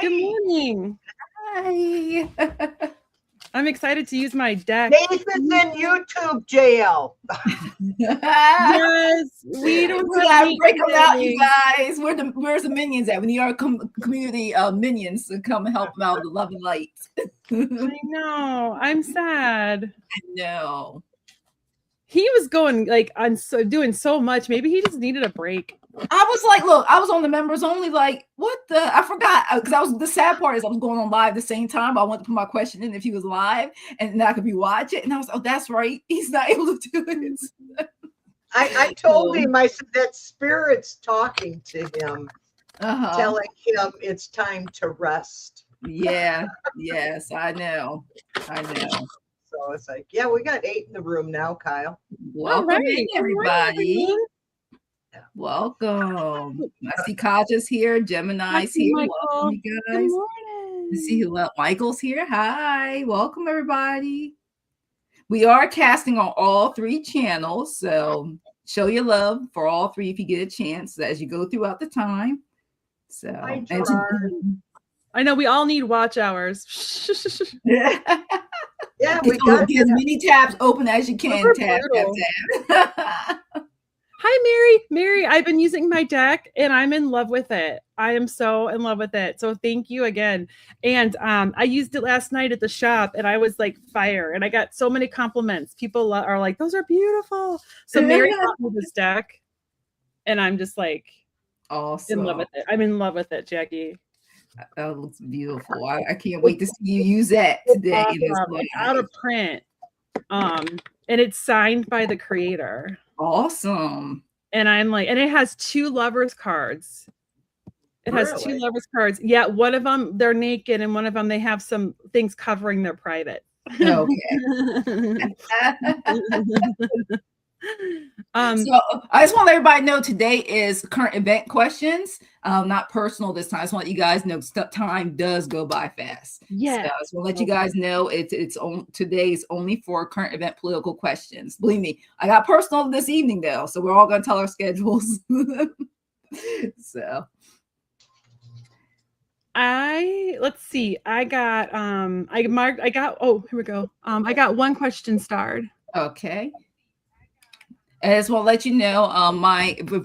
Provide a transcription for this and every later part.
Good morning. Hi. I'm excited to use my deck. Nathan's in YouTube jail. Yes, we don't gotta break them out, you guys. Where's the minions at? We need our community minions to come and help them out with the love and light. I know. I'm sad. I know. He was going like doing so much. Maybe he just needed a break. I was like, look, I was on the members only. Like, what the? I forgot because the sad part is I was going on live at the same time. I wanted to put my question in if he was live, and then I could be watching. And I was, oh, that's right, he's not able to do it. I told him, I said that spirit's talking to him, telling him it's time to rest. Yeah. Yes, I know. So it's like, yeah, we got 8 in the room now, Kyle. Welcome in, everybody. Welcome. I see Kaja's here. Gemini's here. Welcome, you guys. Good morning. I see Michael's here. Hi. Welcome, everybody. We are casting on all 3 channels, so show your love for all 3 if you get a chance as you go throughout the time. So I know we all need watch hours. Yeah, we got as many tabs open as you can. Tab. Hi, Mary. I've been using my deck and I'm in love with it. I am so in love with it. So thank you again. And I used it last night at the shop and I was like fire. And I got so many compliments. People are like, those are beautiful. So Mary got me this deck and I'm just like awesome. In love with it. I'm in love with it, Jackie. That looks beautiful. I can't wait to see you use that today. It's out of print. And it's signed by the creator. Awesome. And I'm like, and it has 2 lovers cards. It has 2 lovers cards. Yeah, one of them they're naked, and one of them they have some things covering their private. Okay. So I just want to let everybody know today is current event questions, not personal this time. I just want you guys know time does go by fast. Yeah, so I just want to let you guys know it's on today's only for current event political questions. Believe me, I got personal this evening though, so we're all going to tell our schedules. So let's see. I got oh, here we go. I got 1 question starred. Okay. I just want to let you know,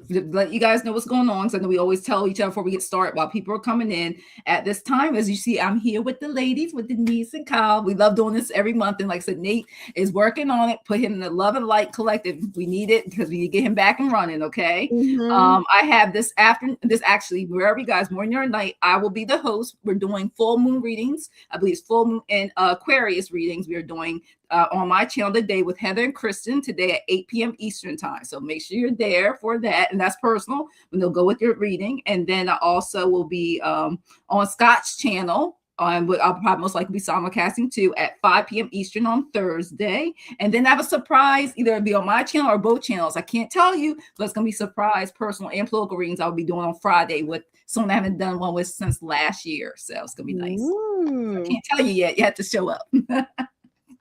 let you guys know what's going on. So I know we always tell each other before we get started while people are coming in. At this time, as you see, I'm here with the ladies, with Denise and Kyle. We love doing this every month. And like I said, Nate is working on it. Put him in the Love and Light Collective. We need it because we need to get him back and running. Okay. I have this actually, wherever you guys, morning or night, I will be the host. We're doing full moon readings. I believe it's full moon and Aquarius readings. We are doing on my channel today with Heather and Kristen today at 8 p.m. Eastern time. So make sure you're there for that. And that's personal when they'll go with your reading. And then I also will be on Scott's channel. I'll probably most likely be simulcasting too at 5 p.m. Eastern on Thursday. And then I have a surprise, either it'll be on my channel or both channels. I can't tell you, but it's going to be surprise personal and political readings I'll be doing on Friday with someone I haven't done one with since last year. So it's going to be nice. I can't tell you yet. You have to show up.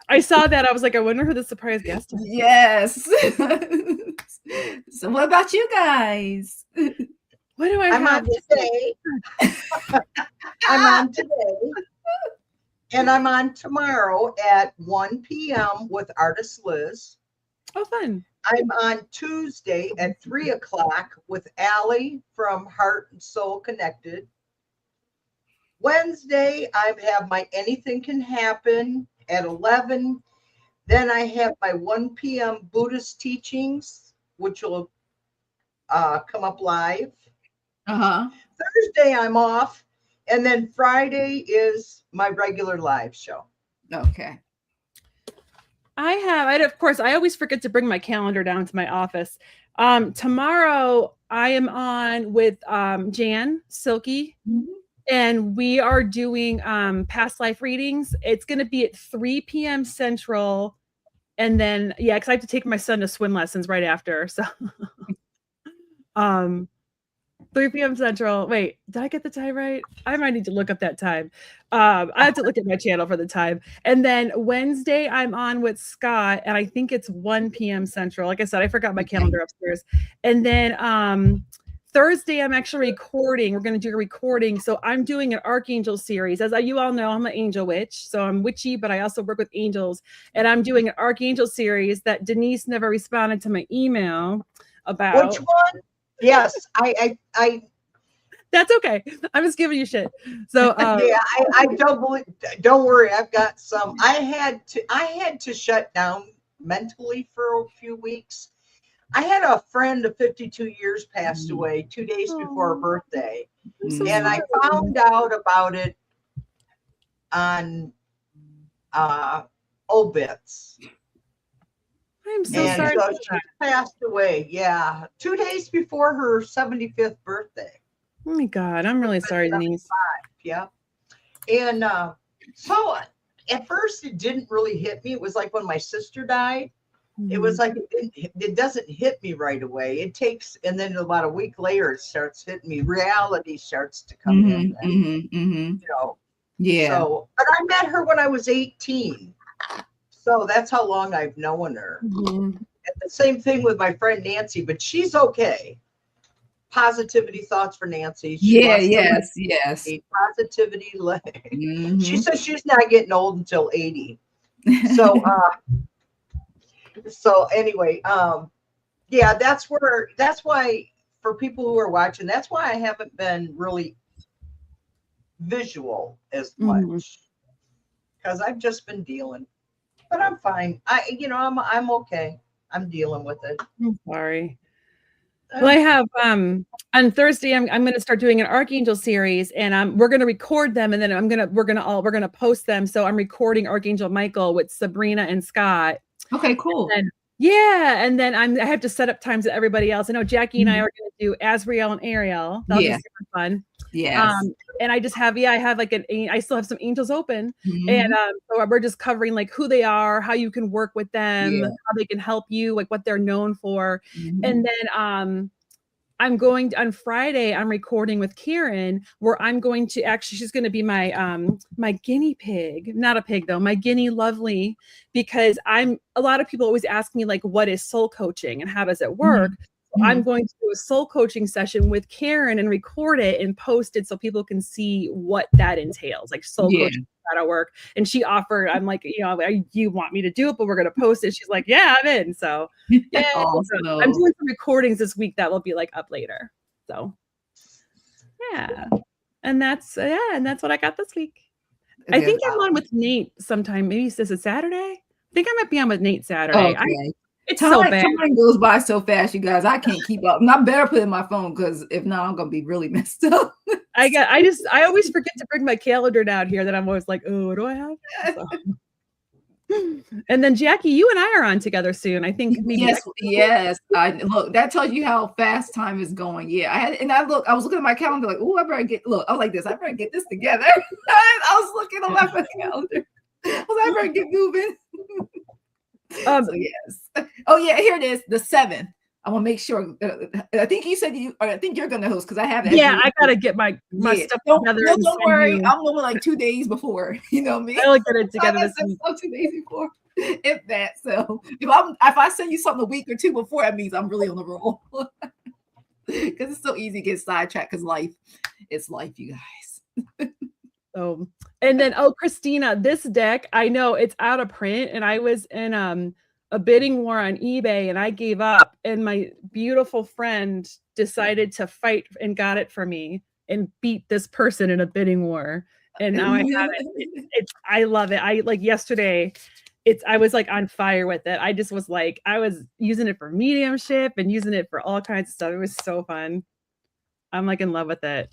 I saw that. I was like, I wonder who the surprise guest is. Yes. So what about you guys? What do I have? On today. I'm on today. And I'm on tomorrow at 1 p.m. with Artist Liz. Oh, fun. I'm on Tuesday at 3 o'clock with Allie from Heart and Soul Connected. Wednesday, I have my Anything Can Happen at 11. Then I have my 1 p.m. Buddhist teachings, which will come up live. Thursday, I'm off. And then Friday is my regular live show. Okay. Of course, I always forget to bring my calendar down to my office. Tomorrow, I am on with Jan Silky. And we are doing past life readings. It's going to be at 3 p.m. Central. And then, yeah, because I have to take my son to swim lessons right after. So 3 p.m. Central. Wait, did I get the time right? I might need to look up that time. I have to look at my channel for the time. And then Wednesday, I'm on with Scott, and I think it's 1 p.m. Central. Like I said, I forgot my calendar upstairs. And then Thursday, I'm actually recording. We're going to do a recording. So I'm doing an Archangel series. As you all know, I'm an angel witch. So I'm witchy, but I also work with angels. And I'm doing an Archangel series that Denise never responded to my email about. Which one? Yes, I That's okay. I'm just giving you shit. So yeah, I don't worry. I've got some. I had to shut down mentally for a few weeks. I had a friend of 52 years passed away 2 days before her birthday, so and I found out about it on obits. I'm so And sorry. so she passed away. Yeah, 2 days before her 75th birthday. Oh my God, I'm really sorry, Denise. Yeah. And so at first it didn't really hit me. It was like when my sister died. It was like it doesn't hit me right away. It takes, and then about a week later, it starts hitting me. Reality starts to come in. You know. Yeah. So, but I met her when I was 18. So that's how long I've known her. And the same thing with my friend Nancy, but she's okay. Positivity thoughts for Nancy. She Yes. Positivity. She says she's not getting old until 80. So, so anyway, yeah, that's why for people who are watching, that's why I haven't been really visual as much, because I've just been dealing, but I'm fine. I'm okay. I'm dealing with it. I'm sorry. Well, I have on Thursday I'm going to start doing an Archangel series, and we're going to record them, and then we're going to post them. So I'm recording Archangel Michael with Sabrina and Scott. Okay, cool. And then I have to set up times with everybody else. I know Jackie and I are going to do Azrael and Ariel. That'll be super fun. Yes. And I just have, I have like I still have some angels open, and so we're just covering like who they are, how you can work with them, how they can help you, like what they're known for. And then I'm going on Friday, I'm recording with Karen, where I'm going to she's going to be my my guinea pig, not a pig though, my guinea lovely, because a lot of people always ask me like, what is soul coaching and how does it work? So I'm going to do a soul coaching session with Karen and record it and post it so people can see what that entails, like soul coaching, how to work. And she offered, I'm like, you want me to do it, but we're going to post it. She's like, yeah, I'm in. So awesome. So I'm doing some recordings this week that will be like up later. So yeah. And that's what I got this week. I think I'm on with Nate sometime. Maybe this is Saturday. I think I might be on with Nate Saturday. Okay. It's so bad. Time goes by so fast, you guys. I can't keep up. And I better put in my phone, because if not, I'm gonna be really messed up. I always forget to bring my calendar down here. That I'm always like, oh, what do I have? So. And then Jackie, you and I are on together soon. I think maybe yes. Look, that tells you how fast time is going. Yeah, I was looking at my calendar like, oh, I better get. Look, I was like this. I better get this together. I was looking on my calendar. I was like, I better get moving. So yes. Oh yeah, here it is. The 7th. I want to make sure. I think you said I think you're going to host, because I have. Yeah, I gotta get my stuff together. No, don't worry. I'm going like 2 days before. You know me. I'll get it together this week. 2 days before, if that. So if I send you something a week or two before, that means I'm really on the roll. Because it's so easy to get sidetracked. Because it's life, you guys. Oh, and then Christina, this deck, I know it's out of print, and I was in a bidding war on eBay, and I gave up, and my beautiful friend decided to fight and got it for me and beat this person in a bidding war, and now I have it. I love it. I like yesterday. I was like on fire with it. I just was like, I was using it for mediumship and using it for all kinds of stuff. It was so fun. I'm like in love with it.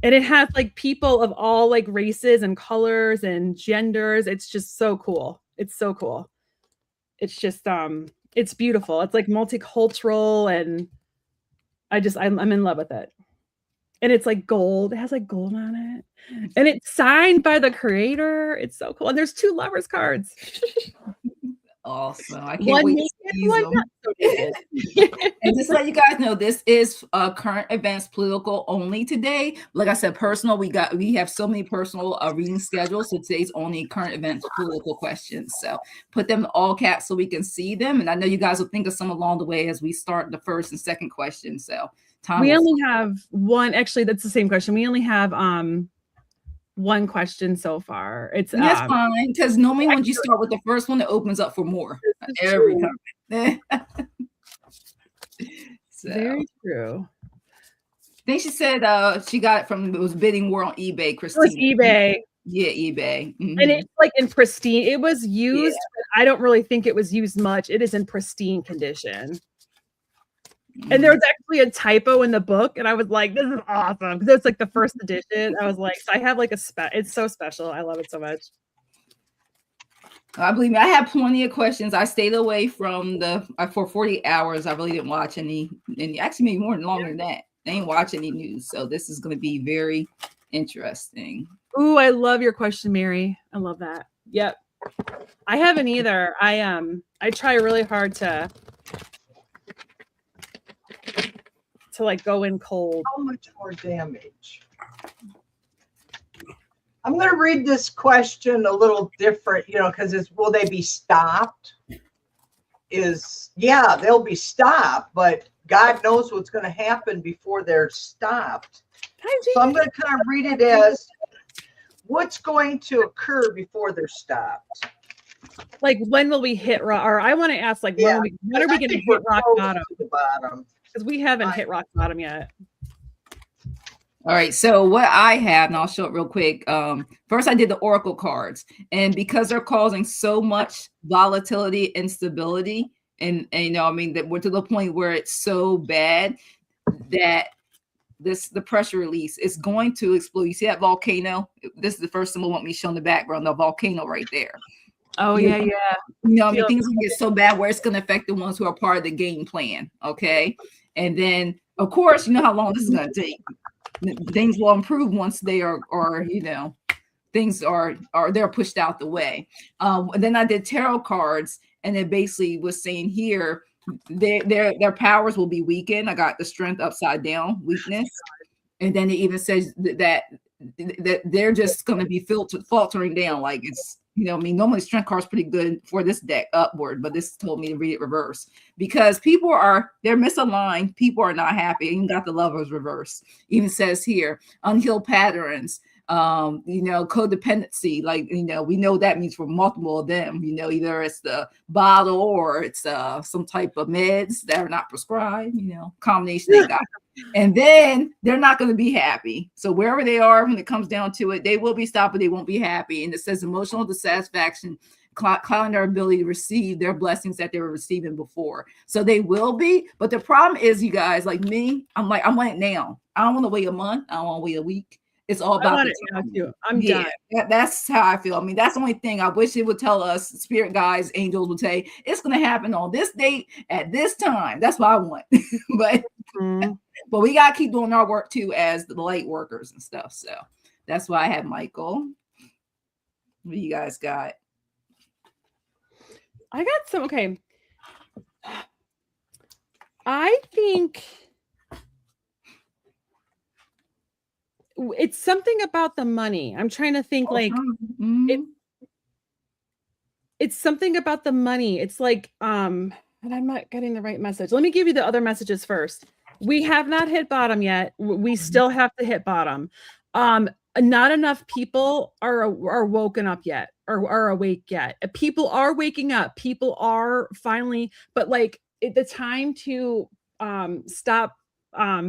And it has like people of all like races and colors and genders. It's just so cool. It's so cool. It's just it's beautiful. It's like multicultural, and I'm in love with it. And it's like gold. It has like gold on it. And it's signed by the creator. It's so cool. And there's 2 lovers cards. Awesome. I can't wait to see them. And just to let you guys know, this is current events political only today. Like I said, personal. We have so many personal reading schedules. So today's only current events political questions. So put them in all caps so we can see them. And I know you guys will think of some along the way as we start the first and second question. So time. We only have one. Actually, that's the same question. We only have one question so far. It's that's fine, because normally when you start with the first one, it opens up for more every time. So. Very true. I think she said she got it from, it was bidding war on eBay, Christine. It was eBay. Yeah, eBay. And it's like in pristine. It was used, but I don't really think it was used much. It is in pristine condition. And there was actually a typo in the book, and I was like, this is awesome, because it's like the first edition. I was like, so I have like it's so special. I love it so much. I believe me, I had plenty of questions. I stayed away from for 48 hours. I really didn't watch any actually maybe more than longer than that. I didn't watch any news. So this is going to be very interesting. Ooh, I love your question, Mary. I love that. Yep. I haven't either. I try really hard to like go in cold. How much more damage? I'm going to read this question a little different, because it's, will they be stopped? Yeah, they'll be stopped, but God knows what's going to happen before they're stopped. So I'm going to kind of read it as what's going to occur before they're stopped. Like, when will we hit rock? Or I want to ask, like, when are we going to hit rock bottom? Because we haven't hit rock bottom yet. All right, so what I have, and I'll show it real quick. First, I did the oracle cards, and because they're causing so much volatility, instability, and that we're to the point where it's so bad that the pressure release is going to explode. You see that volcano? This is the first symbol I want me shown in the background, the volcano right there. Oh, yeah. Things will get so bad where it's going to affect the ones who are part of the game plan. Okay, and then of course, you know how long this is going to take. Things will improve once they are things are they're pushed out the way. And then I did tarot cards, and it basically was saying here their powers will be weakened. I got the strength upside down, weakness, and then it even says that they're just going to be faltering down, like it's normally strength cards pretty good for this deck upward, but this told me to read it reverse because they're misaligned. People are not happy. Even got the lovers reverse. Even says here unhealed patterns, codependency. Like we know that means for multiple of them. Either it's the bottle or it's some type of meds that are not prescribed. Combination they got. And then they're not going to be happy. So wherever they are, when it comes down to it, they will be stopped, but they won't be happy. And it says emotional dissatisfaction, clouding their ability to receive their blessings that they were receiving before. So they will be. But the problem is, you guys, like me, I'm like now. I don't want to wait a month. I don't want to wait a week. It's all about the time. I'm done. That's how I feel. I mean, that's the only thing I wish it would tell us. Spirit guides, angels would say it's going to happen on this date at this time. That's what I want. But we got to keep doing our work too as the light workers and stuff. So that's why I have Michael. What you guys got? I got some. Okay. I think it's something about the money. I'm trying to think it's something about the money. It's like, and I'm not getting the right message. Let me give you the other messages first. We have not hit bottom yet. We still have to hit bottom. Not enough people are woken up yet or are awake yet. People are waking up. People are finally, but like the time to stop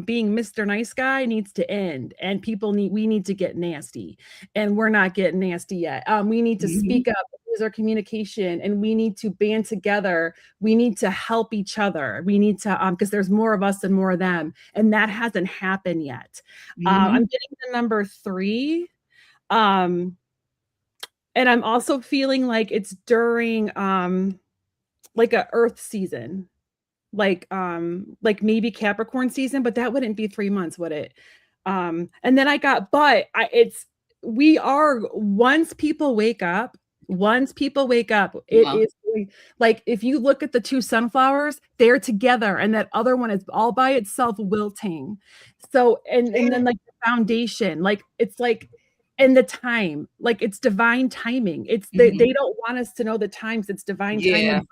being Mr. Nice Guy needs to end, and we need to get nasty, and we're not getting nasty yet. We need to speak up, use our communication, and we need to band together. We need to help each other. We need to, because there's more of us than more of them, and that hasn't happened yet. I'm getting the number 3. And I'm also feeling like it's during like a Earth season. Like maybe Capricorn season, but that wouldn't be 3 months, would it? And then I got, once people wake up, it is like, if you look at the 2 sunflowers, they're together, and that other one is all by itself wilting. So, and then like the foundation, like it's like, and the time, like it's divine timing. It's they don't want us to know the times. It's divine timing.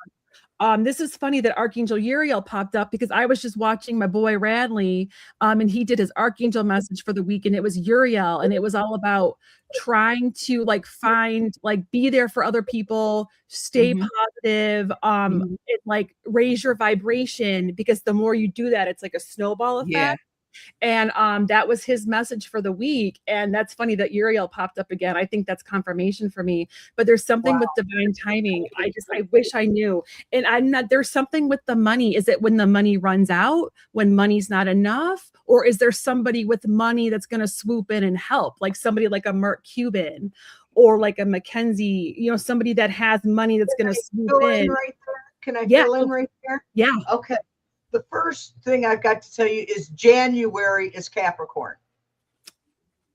This is funny that Archangel Uriel popped up because I was just watching my boy Radley, and he did his Archangel message for the week, and it was Uriel, and it was all about trying to like find, like, be there for other people, stay positive, it, like, raise your vibration, because the more you do that, it's like a snowball effect. Yeah. And that was his message for the week. And that's funny that Uriel popped up again. I think that's confirmation for me. But there's something with divine timing. I wish I knew. And I'm not, there's something with the money. Is it when the money runs out, when money's not enough? Or is there somebody with money that's going to swoop in and help? Like somebody like a Mark Cuban or like a Mackenzie, you know, somebody that has money that's going to swoop in. Right there? Can I fill in right there? Yeah. Okay. The first thing I've got to tell you is January is Capricorn.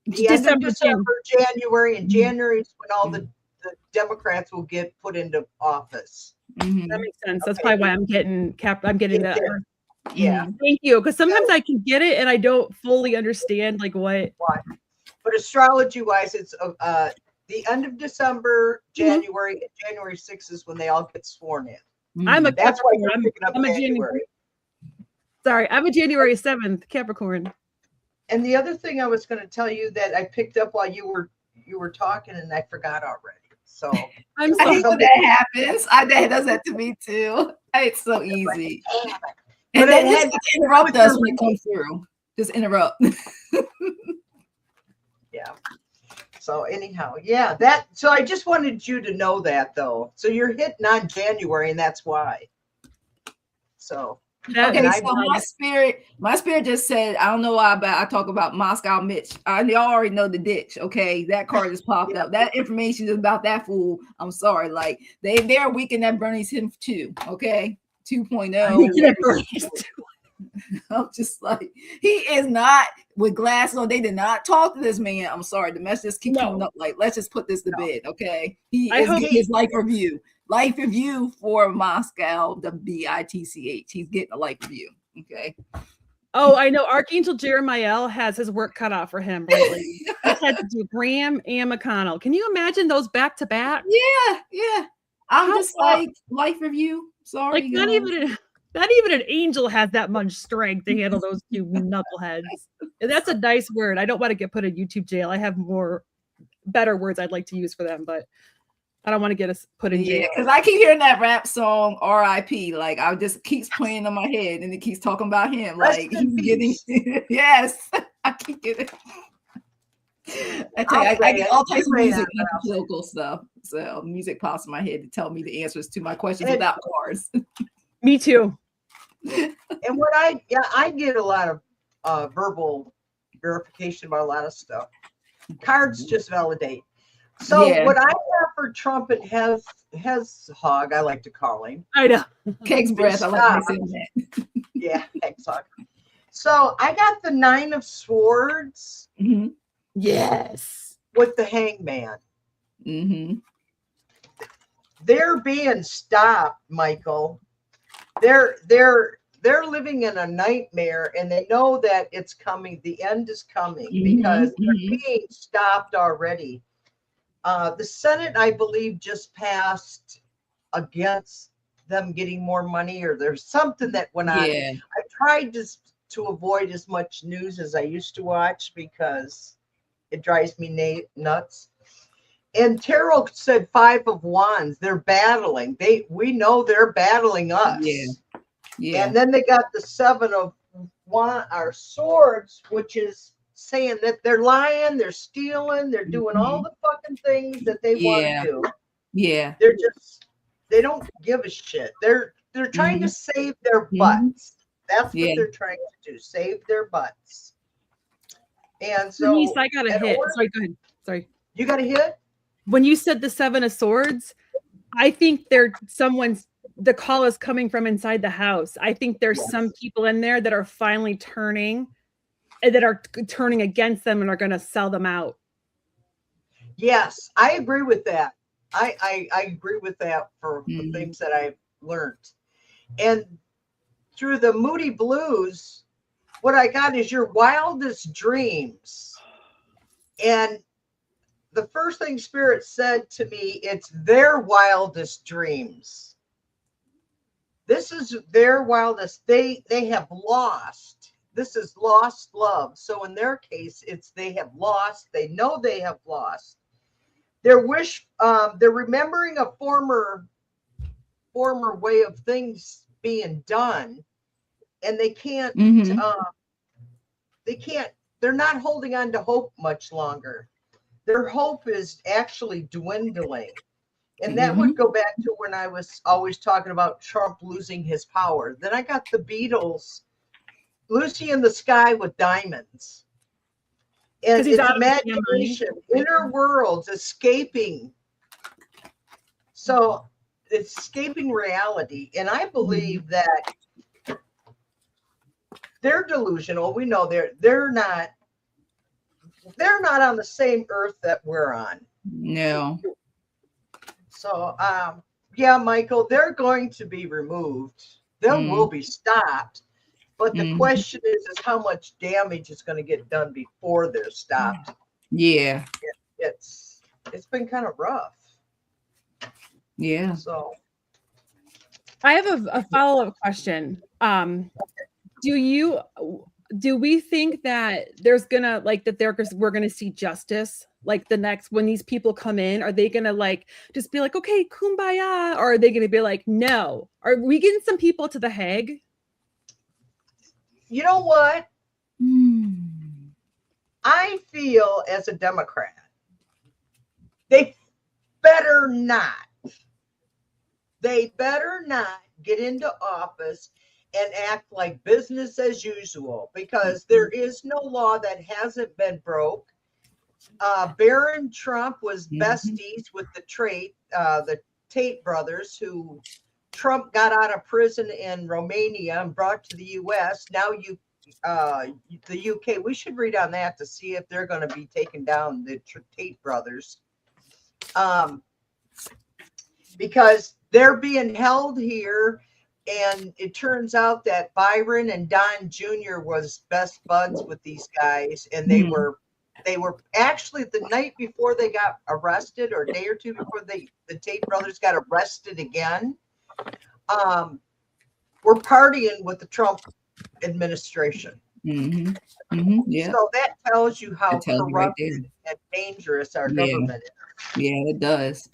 The end of December, January, and January is when all the Democrats will get put into office. That makes sense. That's probably why I'm getting that. Yeah. Thank you. Because sometimes I can get it and I don't fully understand like what. But astrology wise, it's the end of December, January, and January 6th is when they all get sworn in. That's why you're picking up January. Sorry, I'm a January 7th Capricorn. And the other thing I was going to tell you that I picked up while you were talking and I forgot already. So I hate when that happens. That does that to me too. It's so easy. And then just interrupt us when it comes through. Just interrupt. Yeah. So anyhow, so I just wanted you to know that though. So you're hitting on January and that's why. So okay, so my spirit just said, I don't know why, but I talk about Moscow Mitch. Y'all already know the ditch, okay? That card just popped up. That information is about that fool. I'm sorry. Like, they're weakening that Bernie's him too, okay? 2.0. I'm just like, he is not with glasses on. They did not talk to this man. I'm sorry. The messages keep coming up. Like, let's just put this to bed, okay? He is getting his life review. Life review for Moscow, the BITCH. He's getting a life review. Okay. Oh, I know. Archangel Jeremiah has his work cut out for him. Right? Like, he had to do Graham and McConnell. Can you imagine those back to back? Yeah. I'm just like, life review. Sorry. Like not even an angel has that much strength to handle those two knuckleheads. And that's a nice word. I don't want to get put in YouTube jail. I have better words I'd like to use for them, but I don't want to get us put in jail. Yeah, because I keep hearing that rap song R.I.P. Like I just keeps playing in my head, and it keeps talking about him. Like he's getting yes, I keep getting. I get all types of music, political stuff. So music pops in my head to tell me the answers to my questions without cards. Me too. And what I get a lot of verbal verification about a lot of stuff. Cards just validate. So what I have for Trump and has hog, I like to call him. I know. Keg's breath. I like to say that. Yeah, Keg's hog. So I got the 9 of Swords. Mm-hmm. Yes. With the Hangman. Mm-hmm. They're being stopped, Michael. They're living in a nightmare, and they know that it's coming. The end is coming because they're being stopped already. The Senate, I believe, just passed against them getting more money, or there's something that went on. I tried to avoid as much news as I used to watch because it drives me nuts. And Tarot said 5 of Wands. They're battling. We know they're battling us. Yeah. And then they got the 7 of Swords, which is saying that they're lying, they're stealing, they're doing all the fucking things that they want to do. Yeah. They don't give a shit. They're trying to save their butts. That's what they're trying to do. Save their butts. And so Denise, I got a hit. Sorry, go ahead. Sorry. You got a hit? When you said the 7 of Swords, I think the call is coming from inside the house. I think there's some people in there that are finally turning against them and are going to sell them out. Yes, I agree with that. I agree with that for the things that I've learned. And through the Moody Blues, what I got is your wildest dreams. And the first thing Spirit said to me, it's their wildest dreams. This is their wildest. They have lost. This is lost love. So in their case, it's they have lost. They know they have lost. Their wish. They're remembering a former way of things being done, and they can't. They can't. They're not holding on to hope much longer. Their hope is actually dwindling. And that would go back to when I was always talking about Trump losing his power. Then I got the Beatles, Lucy in the Sky with Diamonds. And it's imagination, inner worlds, escaping. So it's escaping reality. And I believe that they're delusional. We know they're not on the same earth that we're on. No. So, yeah, Michael, they're going to be removed. They will be stopped. But the question is how much damage is going to get done before they're stopped. Yeah. It's been kind of rough. Yeah. So I have a follow-up question. Do we think that there's gonna we're gonna see justice like the next when these people come in? Are they gonna like just be like, okay, kumbaya, or are they gonna be like, no? Are we getting some people to the Hague? You know what? I feel as a Democrat, they better not get into office and act like business as usual, because there is no law that hasn't been broke. Barron Trump was besties with the Tate brothers, who Trump got out of prison in Romania and brought to the U.S. Now the U.K., we should read on that to see if they're going to be taking down the Tate brothers. Because they're being held here. And it turns out that Byron and Don Jr. was best buds with these guys. And they were actually the night before they got arrested, or a day or two before the Tate brothers got arrested again, were partying with the Trump administration. Yeah. So that tells you how corrupted and dangerous our government is. Yeah, it does.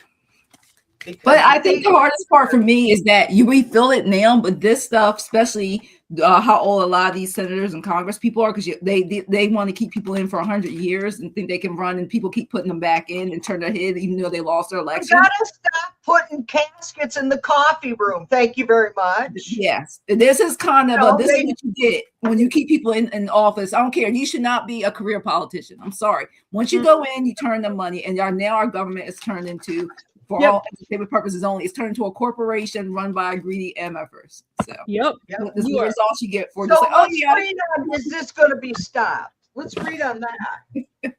But I think the hardest part for me is that we feel it now, but this stuff, especially how old a lot of these senators and Congress people are, because they want to keep people in for 100 years and think they can run, and people keep putting them back in and turn their head even though they lost their election. We gotta stop putting caskets in the coffee room. Thank you very much. Yes, this is kind of this is what you get when you keep people in office. I don't care. You should not be a career politician. I'm sorry. Once you go in, you turn the money, and now our government is turned into, for all entertainment purposes only, it's turned into a corporation run by greedy MFers. So this is the results you get for just read on, is this going to be stopped? Let's read on that.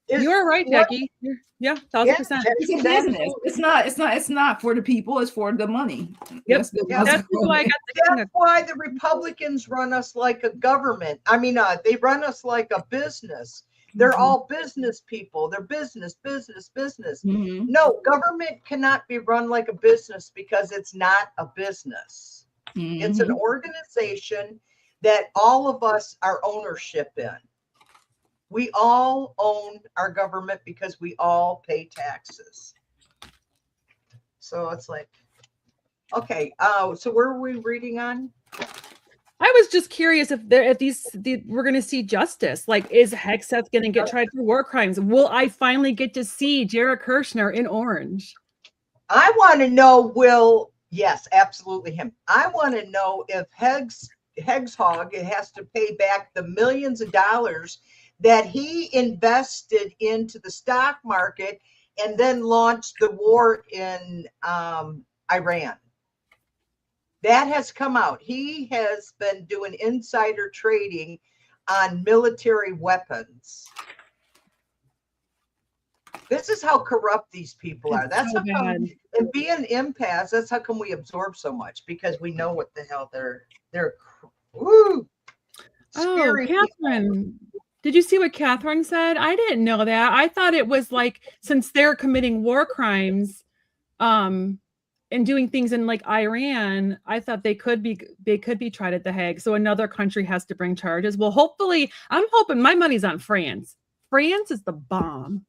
You are right, Jackie. 1,000%. It's a business. It's not for the people. It's for the money. That's why the Republicans run us like a government. I mean, they run us like a business. They're all business people. They're business. No, government cannot be run like a business, because it's not a business. It's an organization that all of us are ownership in. We all own our government because we all pay taxes. So it's like, okay. So where are we reading on? I was just curious if we're going to see justice. Like, is Hegseth going to get tried for war crimes? Will I finally get to see Jared Kushner in orange? I want to know, yes, absolutely him. I want to know if Hegshog has to pay back the millions of dollars that he invested into the stock market and then launched the war in Iran. That has come out. He has been doing insider trading on military weapons. This is how corrupt these people are. That's how come, and being empaths, that's how come we absorb so much, because we know what the hell they're scary. Catherine, did you see what Catherine said? I didn't know that. I thought it was like, since they're committing war crimes, and doing things in like Iran, I thought they could be tried at The Hague. So another country has to bring charges. Well, hopefully, I'm hoping, my money's on France. France is the bomb.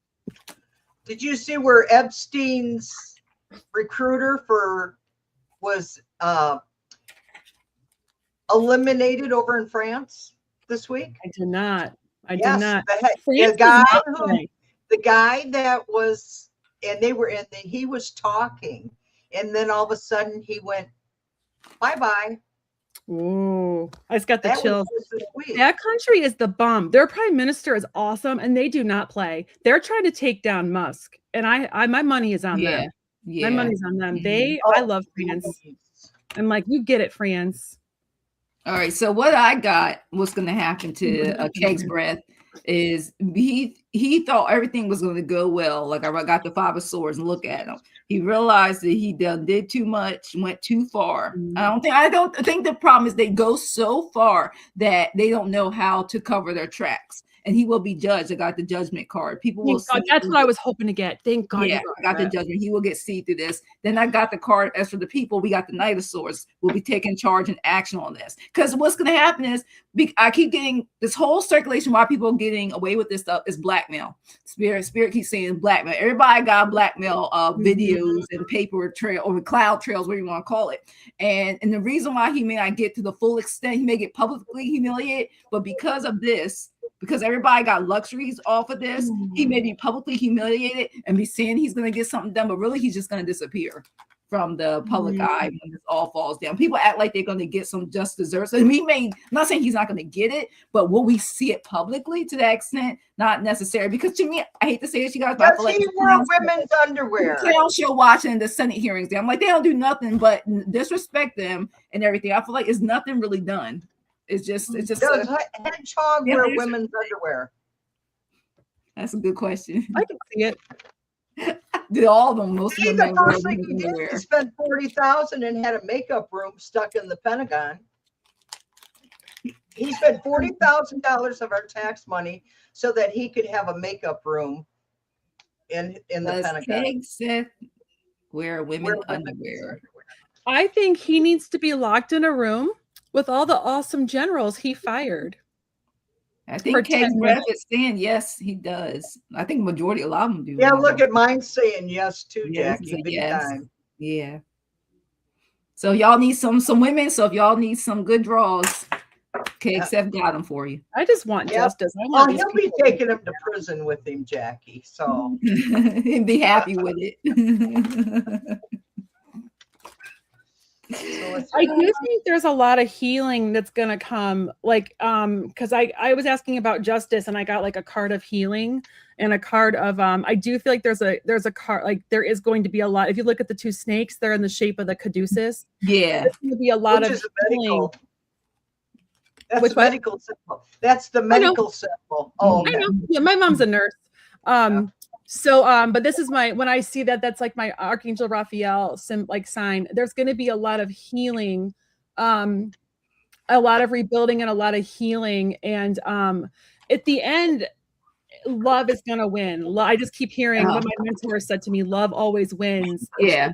Did you see where Epstein's recruiter was eliminated over in France this week? I did not. I Yes, did not. The guy that was, and they were in, he was talking, and then all of a sudden he went, bye-bye. Ooh, I just got the That chills. was just this week. That country is the bomb. Their prime minister is awesome, and they do not play. They're trying to take down Musk, and I my money is on them. My money's on them. I love France. I'm like, you get it, France. All right. So what I got, what's going to happen to Keg's breath is he thought everything was going to go well. Like I got the 5 of swords and look at him. He realized that he did too much, went too far. I don't think the problem is they go so far that they don't know how to cover their tracks. And he will be judged. I got the judgment card. People will see. That's what I was hoping to get. Thank God. Yeah, I got the judgment. He will get see through this. Then I got the card. As for the people, we got the Knight of Swords. We'll be taking charge and action on this. Because what's going to happen is I keep getting this whole circulation why people are getting away with this stuff is blackmail. Spirit keeps saying blackmail. Everybody got blackmail videos and paper trail or cloud trails, whatever you want to call it. And the reason why he may not get to the full extent, he may get publicly humiliated, but because of this, because everybody got luxuries off of this, he may be publicly humiliated and be saying he's going to get something done, but really he's just going to disappear from the public eye when this all falls down. People act like they're going to get some just desserts. And I'm not saying he's not going to get it, but will we see it publicly to that extent? Not necessary. Because to me, I hate to say this, you guys, but I feel like he wore women's underwear. The clown show watching the Senate hearings. I'm like, they don't do nothing but disrespect them and everything. I feel like it's nothing really done. It's just Does Hedgehog wear women's underwear? That's a good question. I can see it. Did all of them? Most of them. The first thing he did, he spent $40,000 and had a makeup room stuck in the Pentagon. He spent $40,000 of our tax money so that he could have a makeup room in the Pentagon. Keg said wear women's underwear. I think he needs to be locked in a room with all the awesome generals he fired. I think Keg's breath is saying yes, he does. I think a lot of them do. Yeah, look at mine saying yes too, yes, Jackie. Big yes. time. Yeah. So y'all need some women. So if y'all need some good draws, KXF got them for you. I just want justice. He'll be taking him to prison with him, Jackie. So he'd be happy with it. I do think there's a lot of healing that's gonna come, like because I was asking about justice and I got like a card of healing and a card of I do feel like there's a card, like there is going to be a lot. If you look at the 2 snakes, they're in the shape of the caduceus. Yeah, there's going to be a lot of healing. That's the medical symbol. That's the medical symbol. Oh, okay. I know. Yeah, my mom's a nurse. So, but this is when I see that's like my Archangel Raphael sign. There's going to be a lot of healing, a lot of rebuilding, and a lot of healing. And at the end, love is going to win. I just keep hearing what my mentor said to me: "Love always wins." Yeah.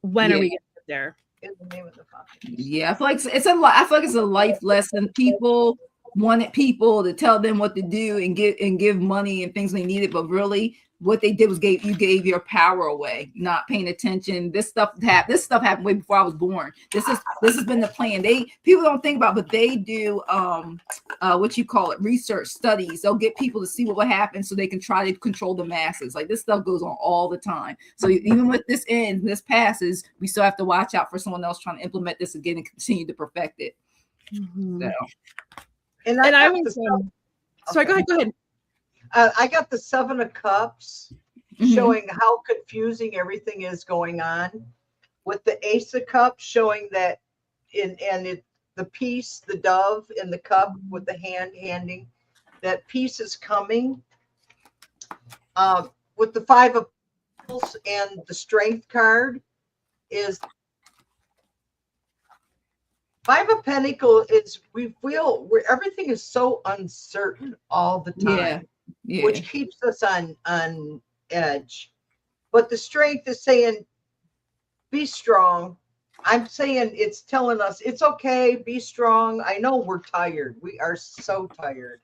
When are we getting there? In the name of the Father. Yeah, I feel like it's a life lesson. People wanted people to tell them what to do and give money and things they needed, but really what they did was gave your power away, not paying attention. This stuff happened way before I was born. This has been the plan. People don't think about, but they do research studies. They'll get people to see what will happen so they can try to control the masses. Like this stuff goes on all the time. So even with this passes, we still have to watch out for someone else trying to implement this again and continue to perfect it. Mm-hmm. So. And I was sorry, go ahead. I got the 7 of Cups showing how confusing everything is going on, with the Ace of Cups showing that the peace, the dove in the cup with the handing, that peace is coming. With the 5 of Pentacles and the Strength card is 5 of Pentacles is we feel where everything is so uncertain all the time. Yeah. Which keeps us on edge. But the Strength is saying be strong. I'm saying it's telling us it's okay. Be strong. I know we're tired. We are so tired.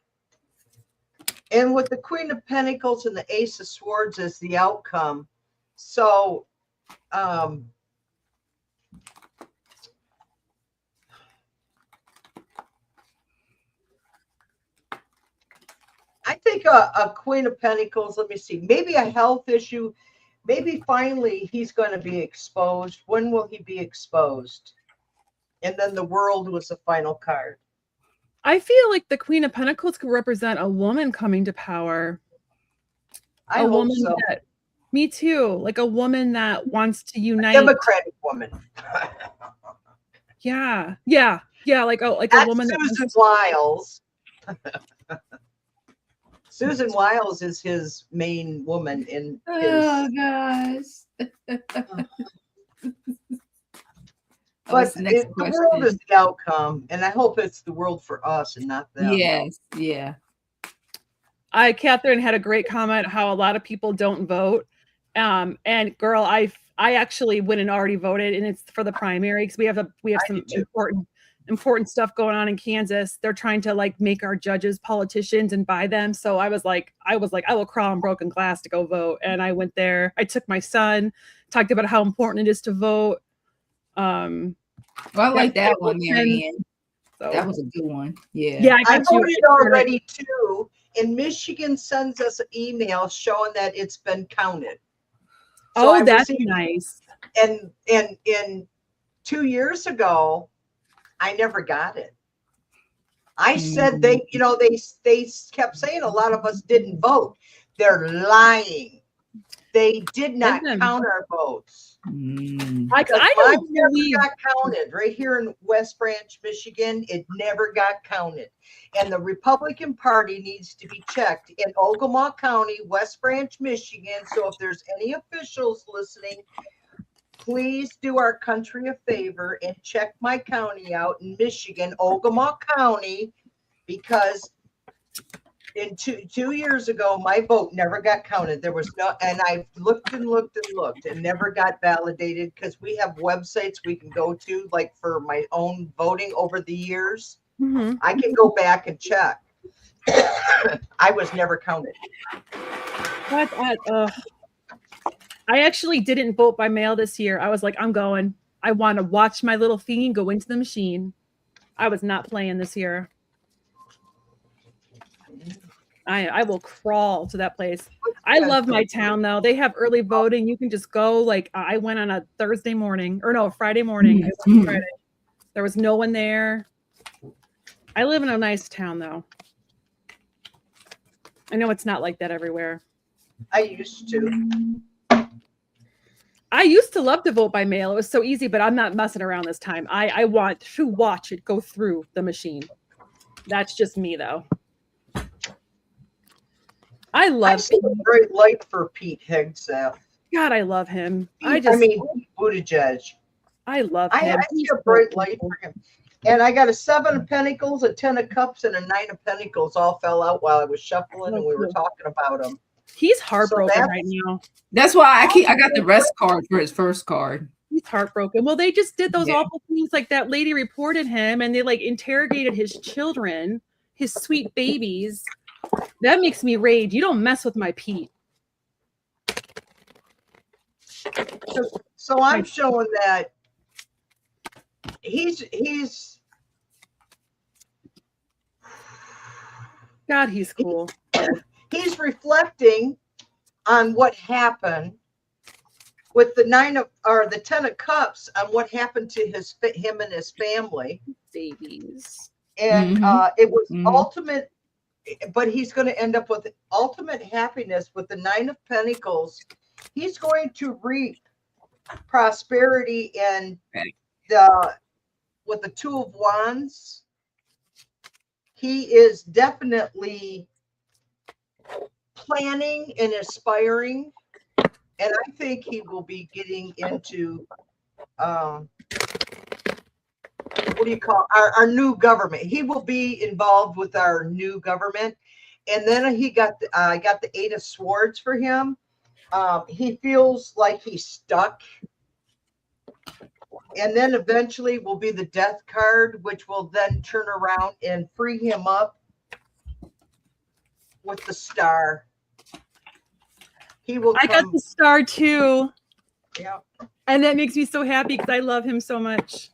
And with the Queen of Pentacles and the Ace of Swords as the outcome. So, I think a Queen of Pentacles, let me see, maybe a health issue. Maybe finally he's going to be exposed. When will he be exposed? And then the World was the final card. I feel like the Queen of Pentacles could represent a woman coming to power. I hope woman so. that, me too, like a woman that wants to unite. Democratic woman. Yeah, like That's a woman. Susan Wiles. Susan Wiles is his main woman in his. Oh gosh. But the world is the outcome, and I hope it's the world for us and not them. Yes, yeah. Catherine had a great comment how a lot of people don't vote. And girl, I actually went and already voted, and it's for the primary because we have some important stuff going on in Kansas. They're trying to like make our judges politicians and buy them. So I was like, I will crawl on broken glass to go vote. And I went there. I took my son, talked about how important it is to vote. Well, I like that one, Marianne. So that was a good one. Yeah. I voted already too. And Michigan sends us an email showing that it's been counted. So that's nice. And 2 years ago, I never got it. I said they kept saying a lot of us didn't vote. They're lying. They did not count our votes. I never got counted right here in West Branch, Michigan. It never got counted. And the Republican Party needs to be checked in Ogama County, West Branch, Michigan. So if there's any officials listening, please do our country a favor and check my county out in Michigan, Ogama County, because in two years ago, my vote never got counted. There was no, and I looked and looked and looked and never got validated because we have websites we can go to, like for my own voting over the years. Mm-hmm. I can go back and check. I was never counted. I actually didn't vote by mail this year. I was like, I'm going. I want to watch my little thing go into the machine. I was not playing this year. I will crawl to that place. I love my town though. They have early voting. You can just go. Like I went on a Friday morning. Friday. There was no one there. I live in a nice town though. I know it's not like that everywhere. I used to love to vote by mail. It was so easy, but I'm not messing around this time. I want to watch it go through the machine. That's just me though. I see a great light for Pete Hegseth. God, I love him. Buttigieg. I love him. I see a bright light for him. And I got a 7 of Pentacles, a 10 of Cups, and a 9 of Pentacles all fell out while I was shuffling and we were talking about him. He's heartbroken right now. That's why I got the rest card for his first card. He's heartbroken. Well, they just did those awful things. Like that lady reported him and they like interrogated his children, his sweet babies. That makes me rage. You don't mess with my Pete. So I'm showing that he's God, he's cool. He's reflecting on what happened with the 10 of Cups on what happened to him and his family. Babies. And it was ultimate. But he's going to end up with ultimate happiness with the 9 of Pentacles. He's going to reap prosperity and with the 2 of Wands. He is definitely planning and aspiring. And I think he will be getting into what do you call our new government. He will be involved with our new government. And then he got the 8 of Swords for him. He feels like he's stuck And then eventually will be the death card, which will then turn around and free him up with the star. He will I got the star too. Yeah. And that makes me so happy because I love him so much.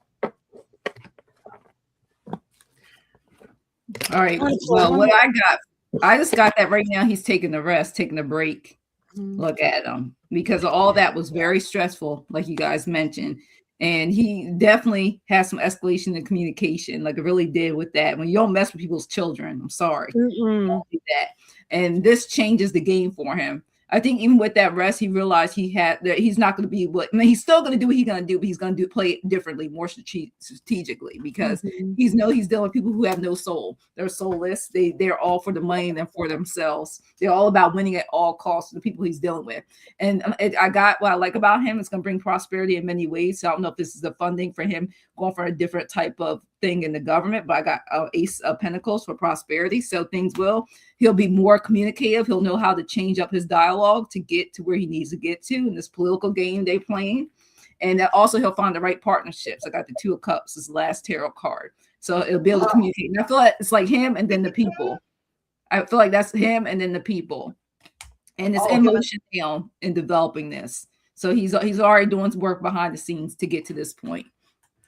All right. Well, what I just got that right now. He's taking the rest, taking a break. Look at him, because all that was very stressful, like you guys mentioned. And he definitely has some escalation in communication, like it really did with that. When you don't mess with people's children, I'm sorry. Don't do that. And this changes the game for him. I think even with that rest, he realized he's not going to be what, I mean, he's still going to do what he's going to do, but he's going to play it differently, more strategically, because he's dealing with people who have no soul. They're soulless. They're all for the money and for themselves. They're all about winning at all costs, the people he's dealing with. And what I like about him, it's going to bring prosperity in many ways. So I don't know if this is the funding for him going for a different type of thing in the government, but I got Ace of Pentacles for prosperity. So he'll be more communicative. He'll know how to change up his dialogue to get to where he needs to get to in this political game they're playing. And also he'll find the right partnerships. I got the Two of Cups, this last tarot card. So it'll be able to communicate. And I feel like it's like him and then the people. I feel like that's him and then the people. And it's emotion now in developing this. So he's already doing some work behind the scenes to get to this point.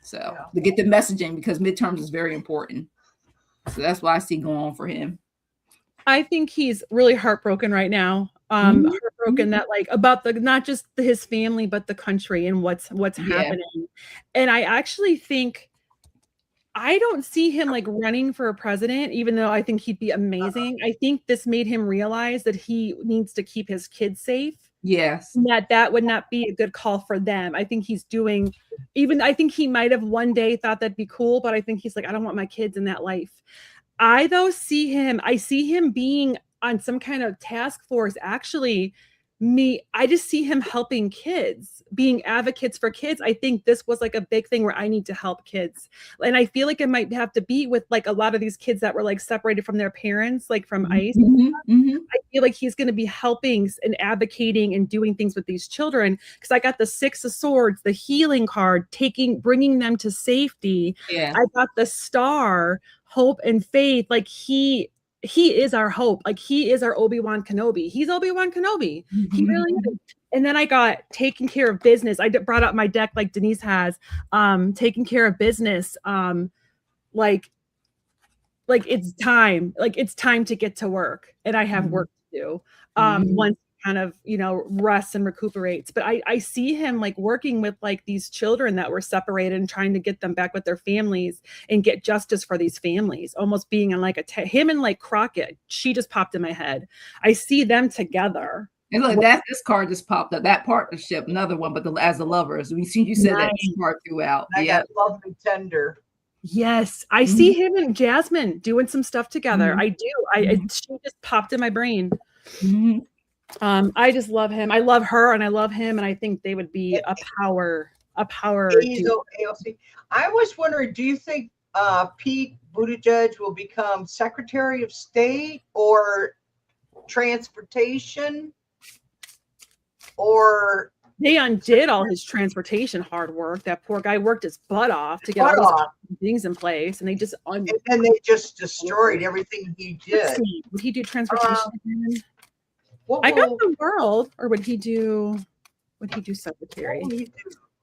So to get the messaging, because midterms is very important. So that's why I see going on for him. I think he's really heartbroken right now. Heartbroken that about not just his family, but the country and what's happening. And I actually think I don't see him running for a president, even though I think he'd be amazing. I think this made him realize that he needs to keep his kids safe. Yes. That would not be a good call for them. I think he's doing, I think he might have one day thought that'd be cool, but I think he's I don't want my kids in that life. I see him being on some kind of task force. Actually, I just see him helping kids, being advocates for kids. I think this was a big thing where I need to help kids. And I feel like it might have to be with a lot of these kids that were separated from their parents, from ICE. I feel like he's going to be helping and advocating and doing things with these children. Because I got the Six of Swords, the healing card, bringing them to safety. Yeah. I got the star, hope and faith. He is our hope. He is our Obi-Wan Kenobi. He's Obi-Wan Kenobi. He really is. And then I got taking care of business. I brought up my deck like Denise has, taking care of business. It's time. It's time to get to work, and I have work to do. Once kind of rests and recuperates. But I see him working with these children that were separated and trying to get them back with their families and get justice for these families, almost being in him and Crockett. She just popped in my head. I see them together. And look, this card just popped up. That partnership, another one, but as the lovers. We see you said that card throughout. I got lovely tender. Yes, I see him and Jasmine doing some stuff together. I do. She just popped in my brain. I just love him. I love her and I love him, and I think they would be a power. AOC. I was wondering, do you think Pete Buttigieg will become Secretary of State or Transportation? Or they undid all his transportation hard work. That poor guy worked his butt off to get all these things in place, and they just and they just destroyed everything he did. Would he do transportation again? I got the world, or would he do secretary?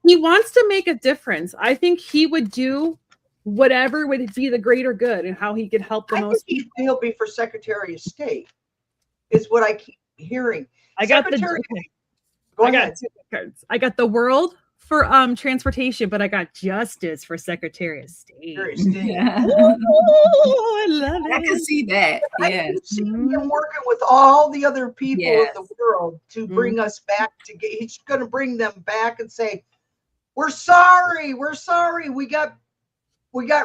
He wants to make a difference. I think he would do whatever would be the greater good and how he could help the most. Think he'll be for Secretary of State, is what I keep hearing. I got two cards. I got the world for transportation, but I got justice for Secretary of State. Yeah. Oh, I love it. I can see that. Yeah. I can see him working with all the other people of the world to bring us back he's going to bring them back and say, we're sorry, we got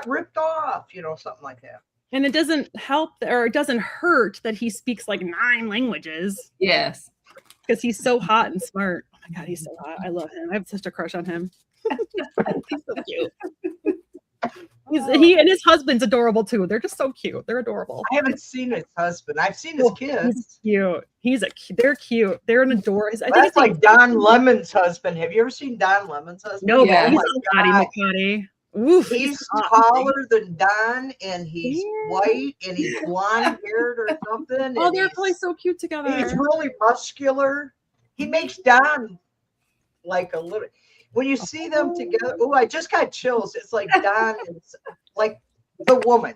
ripped off, something like that. And it doesn't help, or it doesn't hurt that he speaks 9 languages. Yes. Because he's so hot and smart. Oh my God, he's so hot. I love him. I have such a crush on him. He's so cute. He and his husband's adorable too. They're just so cute. They're adorable. I haven't seen his husband. I've seen his kids. He's cute. They're cute. They're an adorable. I think That's it's like Don Lemon's husband. Have you ever seen Don Lemon's husband? No, Yeah. but Oh he's McCarty. Oof, he's taller than Don, and he's white, and he's blonde haired or something. Oh, and they're probably so cute together. He's really muscular. He makes Don like a little. When you see them together, oh, I just got chills. It's like Don is like the woman.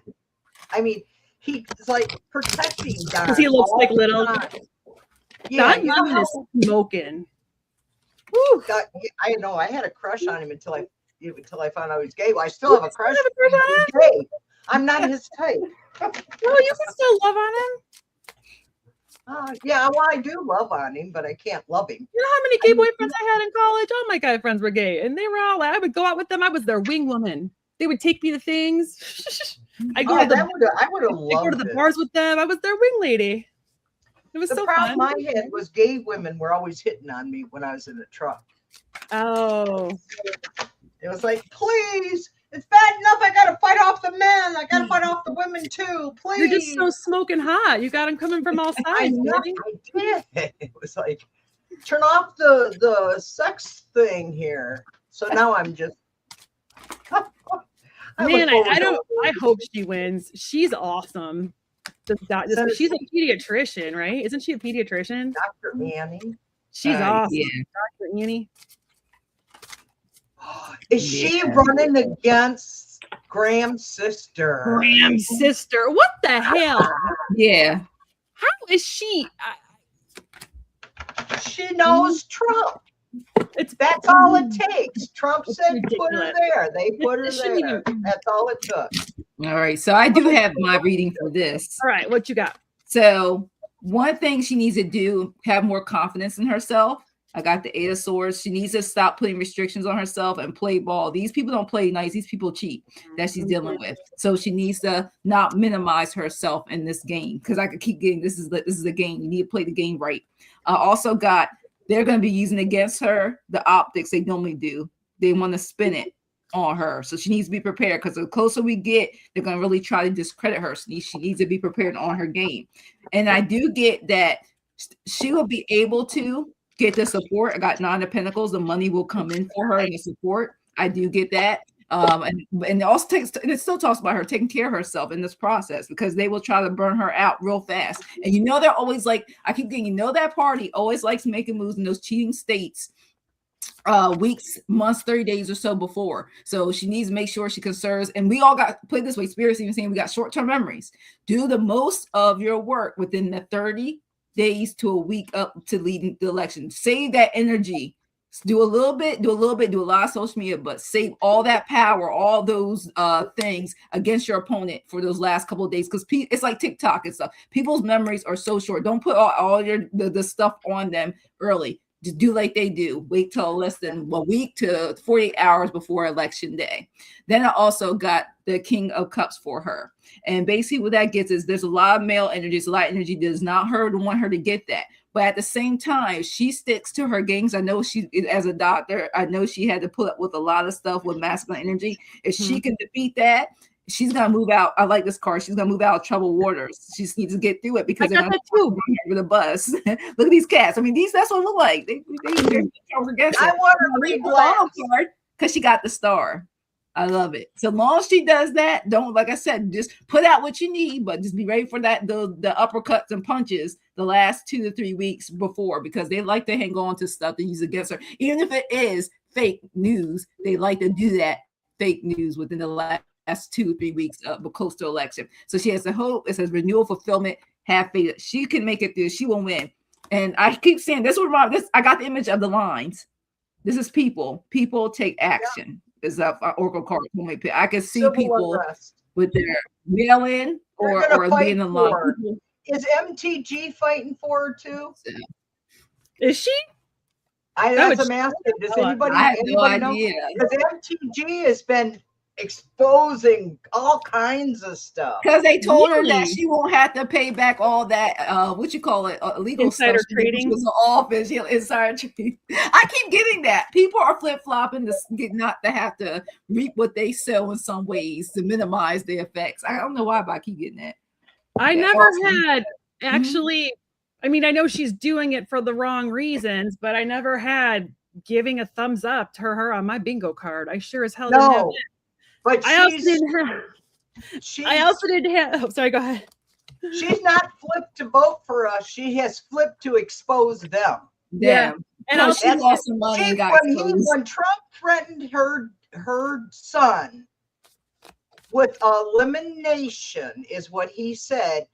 I mean, he's like protecting Don. Because he looks like little. Yeah, Don Lemon is smoking. Woo. I know. I had a crush on him until I found out he was gay. Well, I still have a crush. On him? He's gay. I'm not his type. Well, you can still love on him. Yeah, well, I do love on him, but I can't love him. You know how many gay boyfriends I had in college? All my guy friends were gay, and they were all. I would go out with them. I was their wing woman. They would take me to things. I go to the bars with them. I was their wing lady. It was the so problem fun. I had was gay women were always hitting on me when I was in the truck. Oh. It was like, please, it's bad enough I gotta fight off the men. I gotta fight off the women too. Please. You're just so smoking hot. You got them coming from all sides. I know, I did. It was like, turn off the sex thing here. So now I'm just Man, I hope she wins. She's awesome. She's a pediatrician, right? Isn't she a pediatrician? Dr. Annie. She's awesome. Yeah. Dr. Annie. Is she running against Graham's sister? Graham's sister. What the hell? Yeah. How is she? She knows Trump. That's all it takes. Trump said put her there. They put her there. That's all it took. All right. So I do have my reading for this. All right. What you got? So one thing she needs to do, have more confidence in herself. I got the 8 of Swords. She needs to stop putting restrictions on herself and play ball. These people don't play nice. These people cheat that she's dealing with. So she needs to not minimize herself in this game, because I could keep getting this is the game. You need to play the game right. I also got they're going to be using against her the optics they normally do. They want to spin it on her. So she needs to be prepared, because the closer we get, they're going to really try to discredit her. So she needs to be prepared on her game. And I do get that she will be able to get the support. I got 9 of Pentacles. The money will come in for her and the support. I do get that. And it also it still talks about her taking care of herself in this process, because they will try to burn her out real fast. And they're always like, I keep getting, that party always likes making moves in those cheating states weeks, months, 30 days or so before. So she needs to make sure she conserves. And we all got put this way, Spirit's even saying we got short-term memories. Do the most of your work within the 30 days to a week up to leading the election. Save that energy. Do a lot of social media, but save all that power, all those things against your opponent for those last couple of days, because it's like TikTok and stuff. People's memories are so short. Don't put all the stuff on them early. Just do like they do. Wait till less than a week to 48 hours before election day. Then I also got the King of Cups for her. And basically what that gets is there's a lot of male energy. So a lot of energy does not want her to get that. But at the same time, she sticks to her games. I know she, as a doctor, I know she had to put up with a lot of stuff with masculine energy. If she can defeat that, she's gonna move out. I like this card. She's gonna move out of troubled waters. She just needs to get through it, because they're gonna run over the bus. Look at these cats. I mean, that's what it look like. They're I want to read card because she got the star. I love it. So long as she does that, don't, like I said, just put out what you need, but just be ready for that the uppercuts and punches the last 2 to 3 weeks before, because they like to hang on to stuff to use against her, even if it is fake news. They like to do that fake news within the last 2 or 3 weeks but close to election. So she has the hope. It says renewal, fulfillment, have faith. She can make it through. She will win. And I keep saying this. I got the image of the lines. This is people. People take action. Yeah. Is that Oracle card? I can see people with their mail-in or being in line. Is MTG fighting for her too? Is she? That's a master. Does anybody I have no know? idea. Because MTG has been exposing all kinds of stuff. Because they told her that Really? she won't have to pay back all that, what you call it, legal Insider stuff. trading? She was in office, insider trading. I keep getting that. People are flip-flopping to get not to have to reap what they sow in some ways to minimize the effects. I don't know why, but I keep getting that. I Yeah, never awesome. had actually, I mean, I know she's doing it for the wrong reasons, but I never had giving a thumbs up to her on my bingo card. I sure as hell didn't have No, that. but I also didn't have, oh, sorry, go ahead. she's not flipped to vote for us. She has flipped to expose them. Yeah. Damn. And No, also, she lost some money and got exposed. When Trump threatened her son with elimination, is what he said.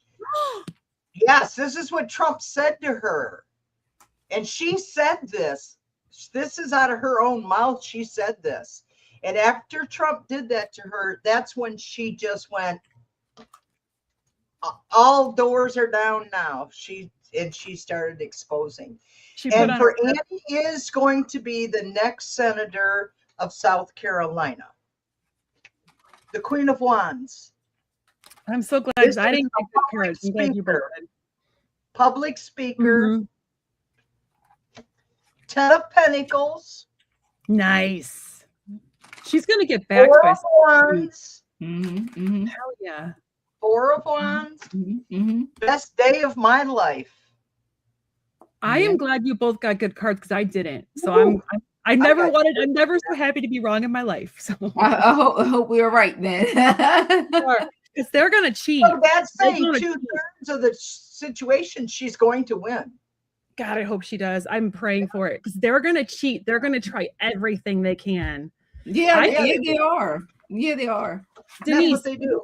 Yes, this is what Trump said to her. And she said this. This is out of her own mouth. She said this. And after Trump did that to her, that's when she just went, all doors are down now. She started exposing. And for Annie is going to be the next senator of South Carolina. The Queen of Wands. I'm so glad This I is didn't a get good cards. I'm glad you both did. Public speaker. Mhm. 10 of Pentacles. Nice. She's gonna get back Four by of Wands. hell yeah. 4 of Wands. Best day of my life. I am glad you both got good cards because I didn't. So I'm never so happy to be wrong in my life. So I hope we were right then. because they're gonna cheat. So that's saying 2/3 of the situation she's going to win. God, I hope she does. I'm praying for it because they're gonna cheat. They're gonna try everything they can. Yeah, they are. Yeah, they are. Denise, that's what they do.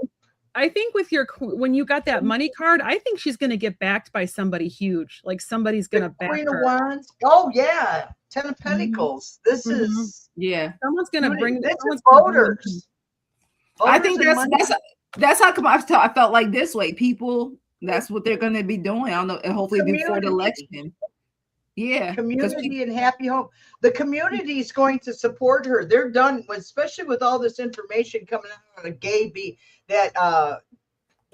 I think with when you got that money card, I think she's gonna get backed by somebody huge. Like somebody's gonna back Queen her. of Wands. Oh yeah, 10 of Pentacles. This is someone's gonna bring this is voters. I think that's how come I felt like this way. People, that's what they're gonna be doing. I don't know, hopefully before the election. Yeah, community and happy home. The community is going to support her. They're done, especially with all this information coming out of gay that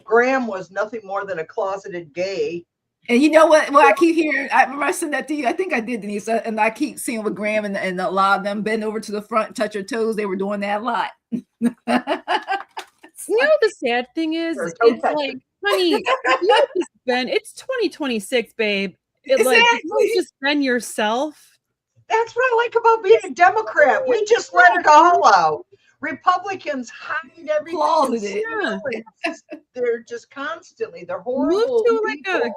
Graham was nothing more than a closeted gay. And you know what? Well, I keep hearing. I remember I sent that to you. I think I did, Denise. And I keep seeing with Graham and a lot of them bend over to the front, touch your toes. They were doing that a lot. You know the sad thing is, it's like, honey, it's 2026, babe. You just been yourself. That's what I like about being a Democrat. We just let it all out. Republicans hide everything. They're just constantly. They're horrible. Move to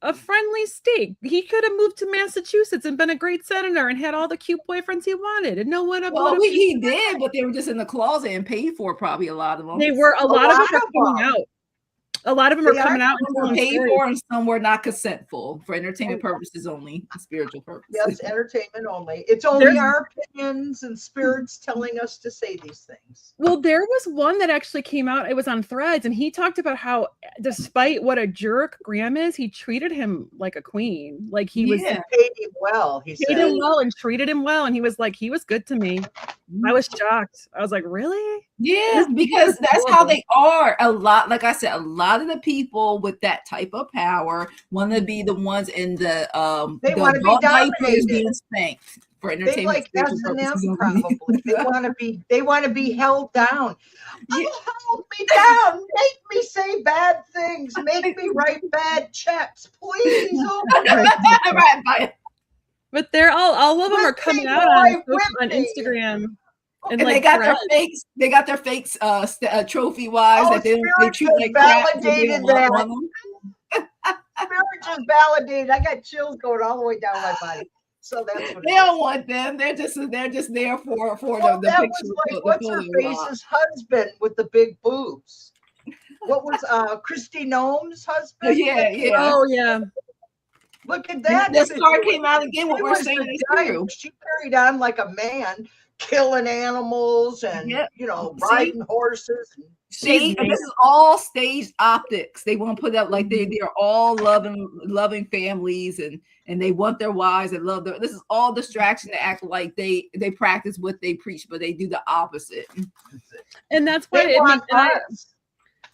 a friendly state. He could have moved to Massachusetts and been a great senator and had all the cute boyfriends he wanted, and no one. Well, he did, but they were just in the closet and paid for probably a lot of them. They were a lot of them are coming out. A lot of them are coming out and paid for, and some were not consentful for entertainment purposes only, spiritual purposes. Yes, entertainment only. It's only our opinions and spirits telling us to say these things. Well, there was one that actually came out. It was on Threads, and he talked about how, despite what a jerk Graham is, he treated him like a queen. Like he was paid him well. He paid him well and treated him well, and he was like, he was good to me. I was shocked. I was like, really? Yeah, because that's how they are. A lot, like I said, a lot of the people with that type of power want to be the ones in the they want to be dominated, being spanked for entertainment. They like S&M probably. They want to be held down. Hold me down. Make me say bad things. Make me write bad checks, please. But they're all of them are coming out on Instagram. And they got their fakes. They got their fakes trophy wives that they treat like crap. Validated that. Spirit just validated. I got chills going all the way down my body. So that's what they don't want them. They're just there for the that picture. Was like, what's her face's husband with the big boobs? What was Christy Noem's husband? Yeah. Oh yeah. Look at that. The star came out again. What we're saying is true. She carried on like a man, killing animals and riding horses. This is all staged optics. They want to put up like they are all loving families and they want their wives and love them. This is all distraction to act like they practice what they preach, but they do the opposite. And that's why They want us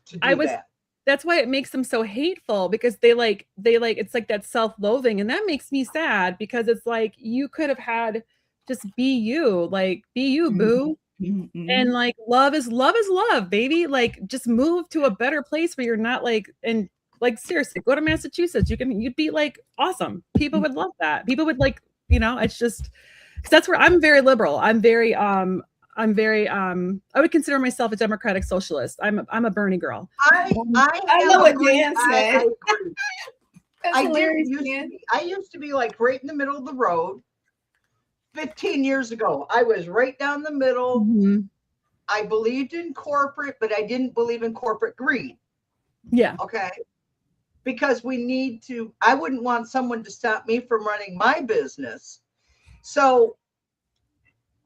to do that. That's why it makes them so hateful, because they like it's like that self-loathing, and that makes me sad, because it's like you could have had just be you, boo. Mm-hmm. And like love is love, baby. Like just move to a better place where you're not like, and like seriously, go to Massachusetts. You'd be like awesome. People would love that. People would like, it's just because that's where I'm very liberal. I would consider myself a democratic socialist. I'm a Bernie girl. I know what Dan said. I used to be like right in the middle of the road. 15 years ago, I was right down the middle. Mm-hmm. I believed in corporate, but I didn't believe in corporate greed. Yeah. Okay. Because I wouldn't want someone to stop me from running my business. So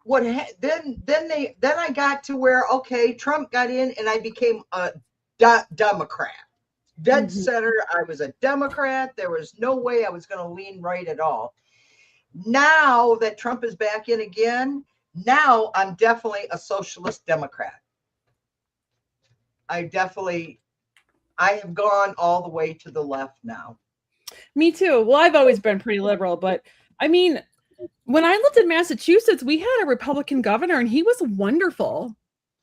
then I got to where, okay, Trump got in and I became a Democrat. Dead center. I was a Democrat. There was no way I was going to lean right at all. Now that Trump is back in again, now I'm definitely a socialist Democrat. I have gone all the way to the left now. Me too. Well, I've always been pretty liberal, but I mean, when I lived in Massachusetts, we had a Republican governor and he was wonderful.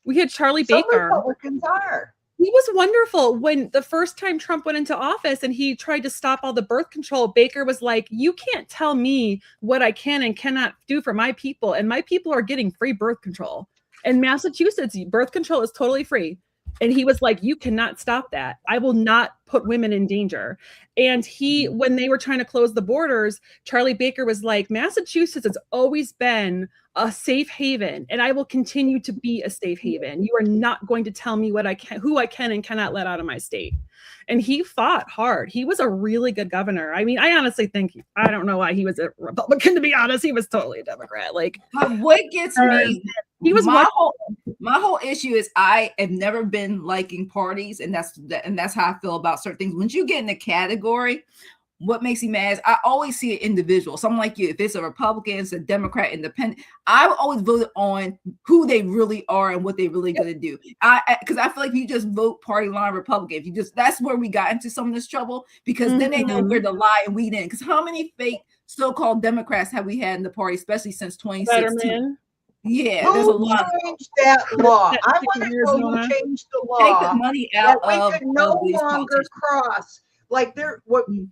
We had Charlie Baker. Republicans are. He was wonderful. When the first time Trump went into office and he tried to stop all the birth control, Baker was like, you can't tell me what I can and cannot do for my people. And my people are getting free birth control. In Massachusetts, birth control is totally free. And he was like, you cannot stop that. I will not put women in danger. And when they were trying to close the borders, Charlie Baker was like, Massachusetts has always been a safe haven, and I will continue to be a safe haven. You are not going to tell me who I can and cannot let out of my state. And he fought hard. He was a really good governor. I mean, I honestly think, I don't know why he was a Republican, to be honest. He was totally a Democrat. But what gets me, he was my whole issue is I have never been liking parties, and that's how I feel about certain things. Once you get in the category, what makes me mad is I always see an individual. Someone like you, if it's a Republican, it's a Democrat, independent, I always vote on who they really are and what they really going to do. Because I feel like if you just vote party line Republican, that's where we got into some of this trouble, because then they know where to lie and weed in. Because how many fake so-called Democrats have we had in the party, especially since 2016? Yeah, there's a lot. Who changed that law? I want to know who changed the law. Take the money out we could no longer cross. Like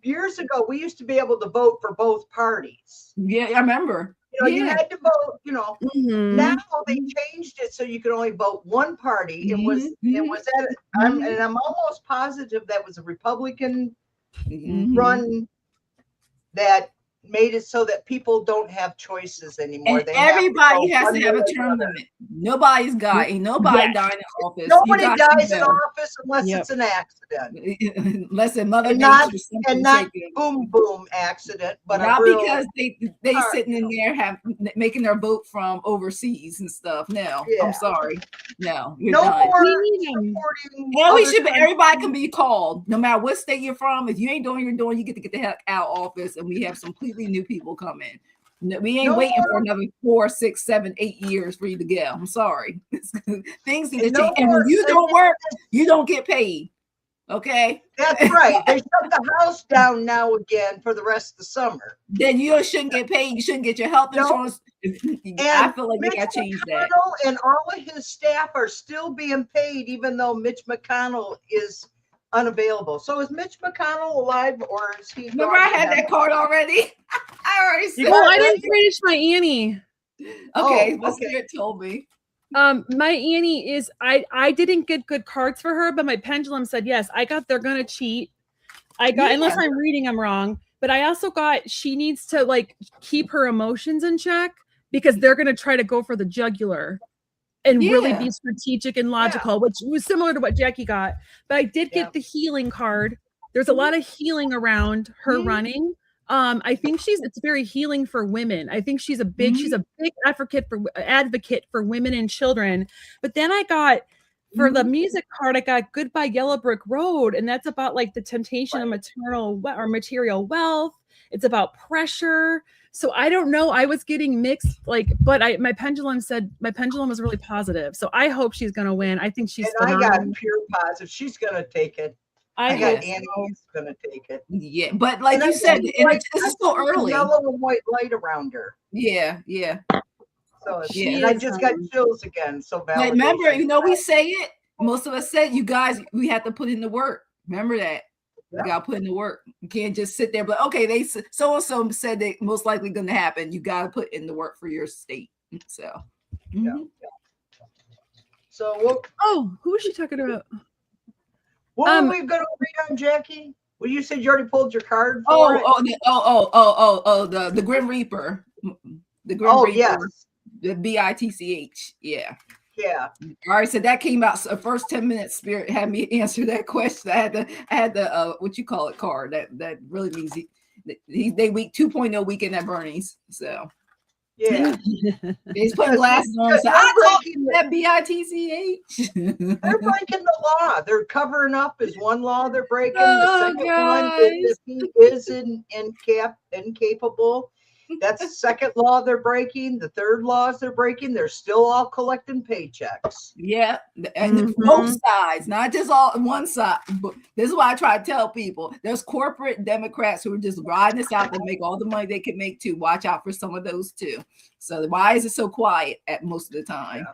years ago, we used to be able to vote for both parties. Yeah, I remember. You had to vote. Now they changed it so you could only vote one party. It was and I'm almost positive that was a Republican run that made it so that people don't have choices anymore. And everybody has to have a term limit. Nobody's dying. Nobody died in office. Nobody dies in office unless it's an accident. Unless a mother and not boom accident, but not because they sitting in there making their vote from overseas and stuff. No, I'm sorry. No, you're done. Everybody can be called, no matter what state you're from. If you ain't doing what you're doing, you get to get the heck out of office, and we have some completely new people come in. No, we ain't waiting for another 4, 6, 7, 8 years for you to go. I'm sorry. Things need to change. And when you don't work, you don't get paid. Okay? That's right. They shut the house down now again for the rest of the summer. Then you shouldn't get paid. You shouldn't get your health insurance. I feel like they got to change that. And all of his staff are still being paid, even though Mitch McConnell is unavailable. So is Mitch McConnell alive, or is he? Remember, I had that card already. I already said. Well, I didn't finish my Annie. Okay, Spirit told me. My Annie is I didn't get good cards for her, but my pendulum said yes. I got they're gonna cheat. Unless I'm reading them wrong, but I also got she needs to keep her emotions in check, because they're gonna try to go for the jugular and really be strategic and logical, which was similar to what Jackie got. But I did get the healing card. There's a lot of healing around her running. I think it's very healing for women. I think she's a big advocate for women and children. But then I got for the music card, I got Goodbye Yellow Brick Road, and that's about the temptation of material wealth It's about pressure. So I don't know. I was getting mixed, but my pendulum was really positive. So I hope she's going to win. I think she's And phenomenal. I got pure positive. She's going to take it. I got Annie's going to take it. Yeah, but like you said, it's so early. Yellow and white light around her. Yeah. So and I just got chills again. So but remember, we say it. Most of us said, you guys, we have to put in the work. Remember that. You got to put in the work. You can't just sit there, but okay, they so-and-so said that most likely going to happen. You got to put in the work for your state. So, So, who was she talking about? What are we going to read on, Jackie? Well, you said you already pulled your card for it. The Grim Reaper. The Grim Reaper. Yes. The BITCH. Yeah. Yeah. All right. So that came out. So first 10 minutes, Spirit had me answer that question. I had the what you call it card. That really means they week 2.0 weekend at Bernie's. So yeah, he's putting glasses on. So I thought that BITCH. They're breaking the law. They're covering up is one law they're breaking. The second one is he is incapable. That's the second law they're breaking. The third laws they're breaking. They're still all collecting paychecks. Yeah, and both sides, not just all one side. But this is why I try to tell people: there's corporate Democrats who are just riding this out to make all the money they can make too. Watch out for some of those too. So why is it so quiet at most of the time?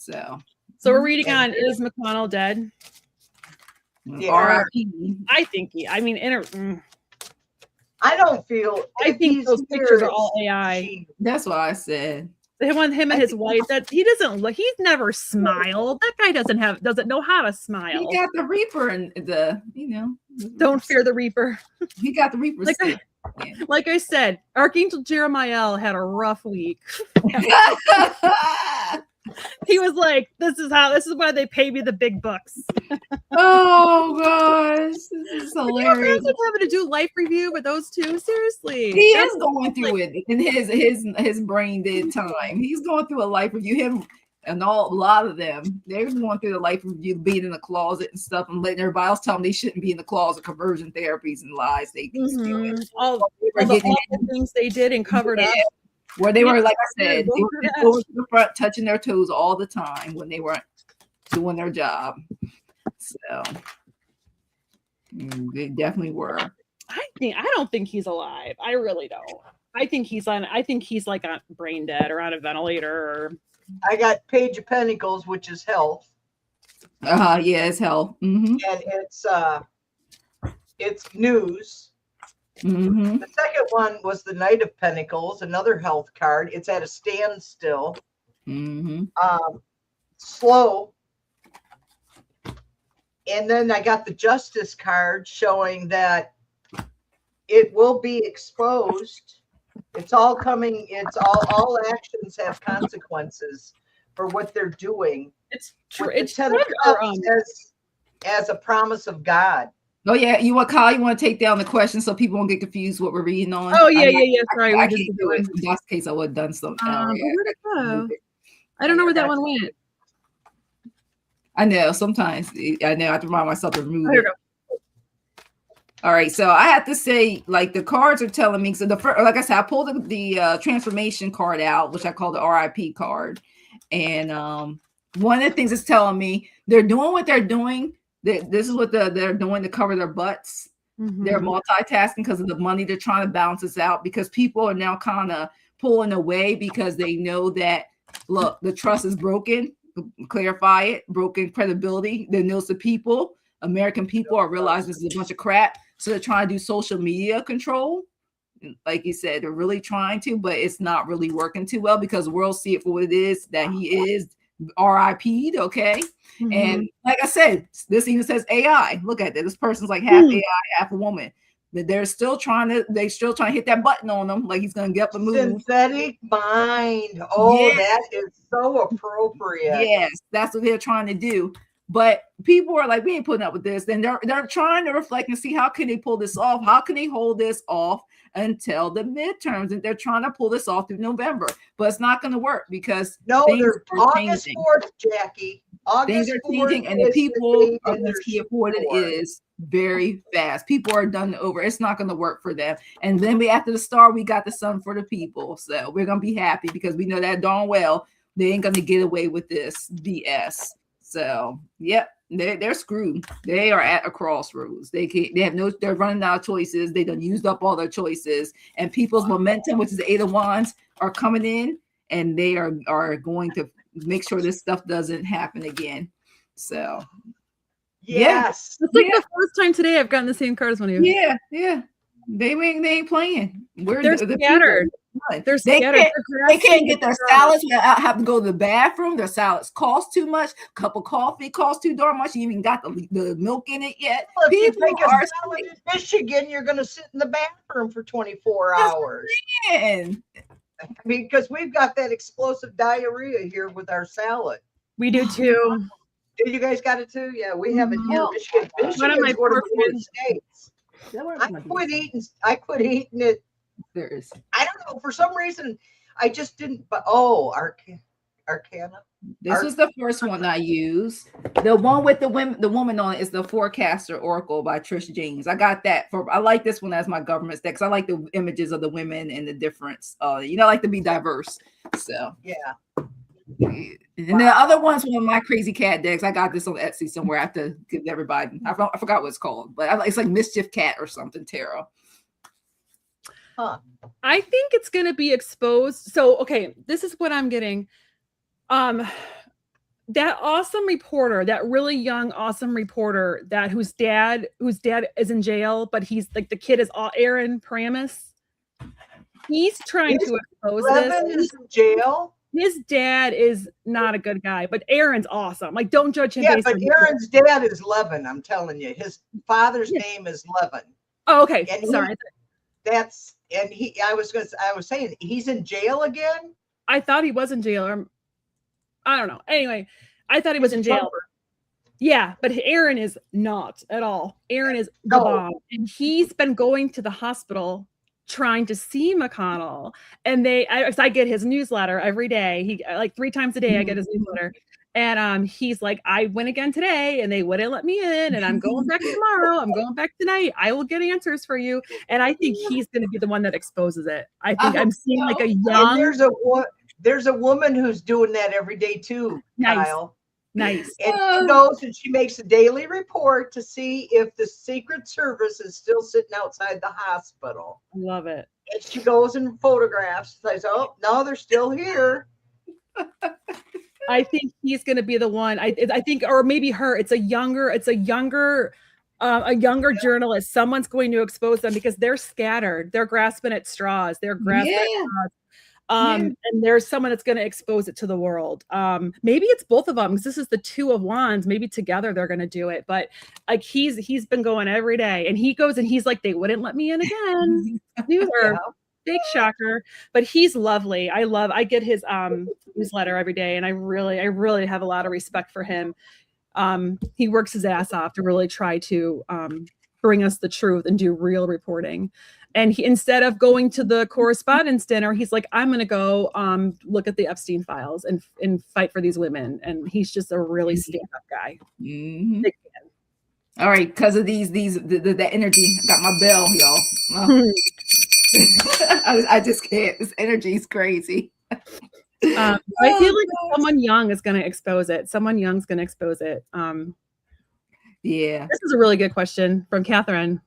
Yeah. So we're reading on Is McConnell dead? Yeah. R.I.P. I think I don't feel. I think those pictures are all AI. That's what I said. Him and his wife. That he doesn't look. He's never smiled. That guy doesn't know how to smile. He got the Reaper and Don't fear the Reaper. He got the Reaper. Like I said, Archangel Jeremiah had a rough week. He was like, "This is why they pay me the big bucks." Oh gosh, this is hilarious. Having to do life review with those two, seriously. He is going through it in his brain dead time. He's going through a life review. Him and a lot of them, they're going through the life review, being in the closet and stuff, and letting everybody else tell them they shouldn't be in the closet, conversion therapies and lies they doing. All the awful things they did and covered up. Where they were, like I said, they were going to the front, touching their toes all the time when they weren't doing their job. So they definitely were. I don't think he's alive. I really don't. I think he's like on brain dead or on a ventilator. I got Page of Pentacles, which is health. Yeah, it's health. And it's news. The second one was the Knight of Pentacles, another health card. It's at a standstill. Slow. And then I got the Justice card showing that it will be exposed. It's all coming. It's all actions have consequences for what they're doing. It's true. It's Ten of Cups as a promise of God. Oh yeah, you want to take down the question so people won't get confused what we're reading on? Oh yeah. Sorry, I can't do it. In that case, I would have done something. Where'd it go? I don't know where that one went. I know. Sometimes I have to remind myself to remove it. All right, so I have to say, like the cards are telling me. So like I said, I pulled the transformation card out, which I call the RIP card, and one of the things it's telling me, they're doing what they're doing. This is what they're doing to cover their butts. They're multitasking because of the money. They're trying to balance this out because people are now kind of pulling away because they know that, look, the trust is broken. Clarify it, broken credibility. They know the people, American people are realizing this is a bunch of crap. So they're trying to do social media control. Like you said, they're really trying to, but it's not really working too well because the world see it for what it is, that he is RIP'd, okay? And like I said, this even says AI. Look at that. This person's like half AI, half a woman. They're still trying to hit that button on him, like he's gonna get up and move. Synthetic mind. Oh, that is so appropriate. Yes, that's what they're trying to do. But people are like, we ain't putting up with this. Then they're trying to reflect and see how can they pull this off? How can they hold this off until the midterms? And they're trying to pull this off through November, but it's not going to work because they're August 4th, Jackie. Things August are 4th changing, and the is people date are that going they're to see shooting what it for. is very fast. People are done over. It's not going to work for them. And then after the star, we got the sun for the people. So we're going to be happy because we know that darn well they ain't going to get away with this BS. So, yep, they're screwed. They are at a crossroads. They can't. They have no. They're running out of choices. They done used up all their choices, and people's momentum, which is the 8 of Wands, are coming in, and they are going to make sure this stuff doesn't happen again. So, Yes. It's like the first time today I've gotten the same card as one of you. Yeah. They ain't playing. They're scattered. They're They scattered. can't get their salads without having to go to the bathroom. Their salads cost too much. Cup of coffee costs too darn much. You even got the milk in it yet. Well, if you People take a are salad in Michigan, you're going to sit in the bathroom for 24 hours. saying. Because we've got that explosive diarrhea here with our salad. We do too. You guys got it too? Yeah, we have it here. Michigan. One of my Michigan's one of poor the worst states. I quit eating it. There is. I don't know. For some reason, I just didn't. But Arcana. This was the first one I used. The one with the woman on it is the Forecaster Oracle by Trish James. I got that I like this one as my government deck because I like the images of the women and the difference. I like to be diverse. So yeah. And the other one's one of my crazy cat decks. I got this on Etsy somewhere. I have to give everybody. I forgot what it's called, but it's like Mischief Cat or something. Tarot. Huh. I think it's going to be exposed. So, okay, this is what I'm getting. That awesome reporter, that really young, awesome reporter whose dad is in jail, but he's like, the kid is Aaron Pramis. He's trying to expose Levin this. is in jail. His dad is not a good guy, but Aaron's awesome. Like, don't judge him. Yeah, but Aaron's dad is Levin. I'm telling you, his father's name is Levin. Oh, okay. And Sorry. I was saying he's in jail again. I thought he was in jail, or I don't know. Anyway, I thought he was in jail. Yeah, but Aaron is not at all. Aaron is the bomb, and he's been going to the hospital trying to see McConnell. And I get his newsletter every day. He like 3 times a day I get his newsletter. And he's like, I went again today and they wouldn't let me in, and I'm going back tomorrow. I'm going back tonight. I will get answers for you. And I think he's going to be the one that exposes it. I think I'm seeing like a young. And there's a woman who's doing that every day too, Kyle. Nice. And she goes and she makes a daily report to see if the Secret Service is still sitting outside the hospital. I love it. And she goes and photographs. Says, "Oh no, they're still here." I think he's going to be the one. I think, or maybe her. It's a younger journalist. Someone's going to expose them because they're scattered. They're grasping at straws. They're grasping at straws. And there's someone that's going to expose it to the world. Maybe it's both of them because this is the 2 of Wands. Maybe together they're going to do it. But like he's been going every day, and he goes and he's like, they wouldn't let me in again. Big shocker, but he's lovely. I get his newsletter every day, and I really have a lot of respect for him. He works his ass off to really try to bring us the truth and do real reporting. And he, instead of going to the correspondence dinner, he's like, I'm going to go look at the Epstein files and fight for these women. And he's just a really stand-up guy. Mm-hmm. All right, because of the energy, I got my bell, y'all. Oh. I just can't. This energy is crazy. I feel like someone young is going to expose it. Someone young's going to expose it. Yeah. This is a really good question from Catherine.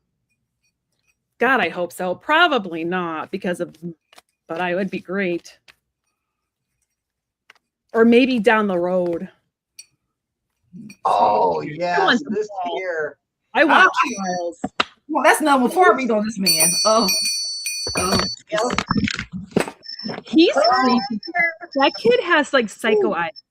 God, I hope so. Probably not but I would be great. Or maybe down the road. Oh, yes, this year. I want trials. Well, that's not before I read on this man. He's creepy. That kid has like psycho eyes.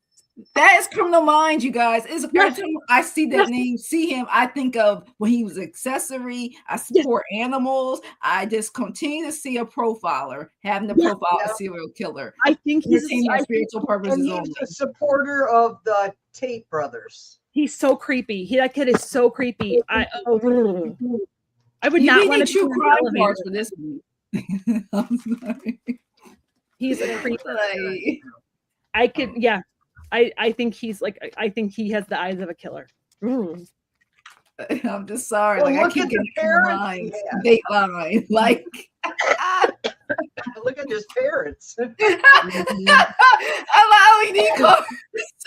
That is Criminal Minds, you guys. Every time I see that name, see him, I think of when he was accessory. I support animals. I just continue to see a profiler having the profile of a serial killer. I think he's a spiritual purposes. And he's a supporter of the Tate brothers. He's so creepy. That kid is so creepy. I would not want to true crime cards for this. I'm sorry. He's a creepy. I could, I think he's like, I think he has the eyes of a killer. Ooh. I'm just sorry. Well, Like I look keep at the getting parents he lines, has. Dateline. Like Look at his parents. allowing the cards.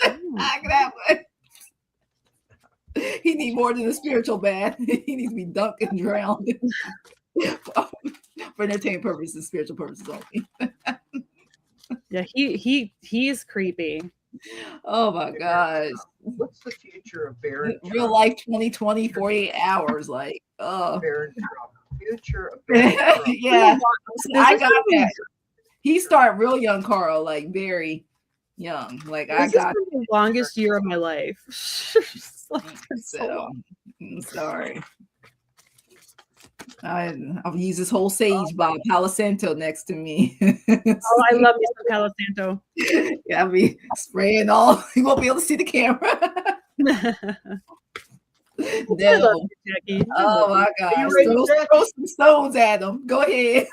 Mm. Knock that one. He needs more than a spiritual bath. He needs to be dunked and drowned for entertainment purposes, spiritual purposes only. Yeah, he's creepy. Oh my gosh. What's the future of Baron Real Trump? life 2020, 48 hours. Like, oh. Baron Trump. Future of Baron Trump. Yeah. I got that. Is He started real young, Carl, like very young. Like I this got is the longest year of my life. so I'm sorry. I'll use this whole sage by Palo Santo next to me. Oh, I love me some Palo Santo. Yeah, I'll be spraying all. You won't be able to see the camera. I No. love you, Jackie. Oh my gosh. ready, Jackie? Throw some stones at him. Go ahead.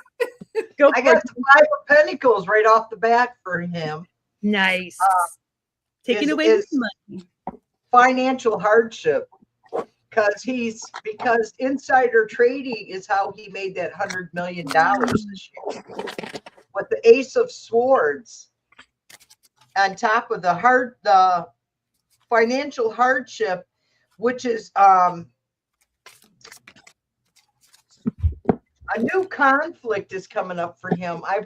Go I for got it. the Five of Pentacles right off the bat for him. Nice. Taking is- away is- his money. Financial hardship. Because insider trading is how he made that $100 million this year. With the Ace of Swords on top of the financial hardship, which is a new conflict is coming up for him. I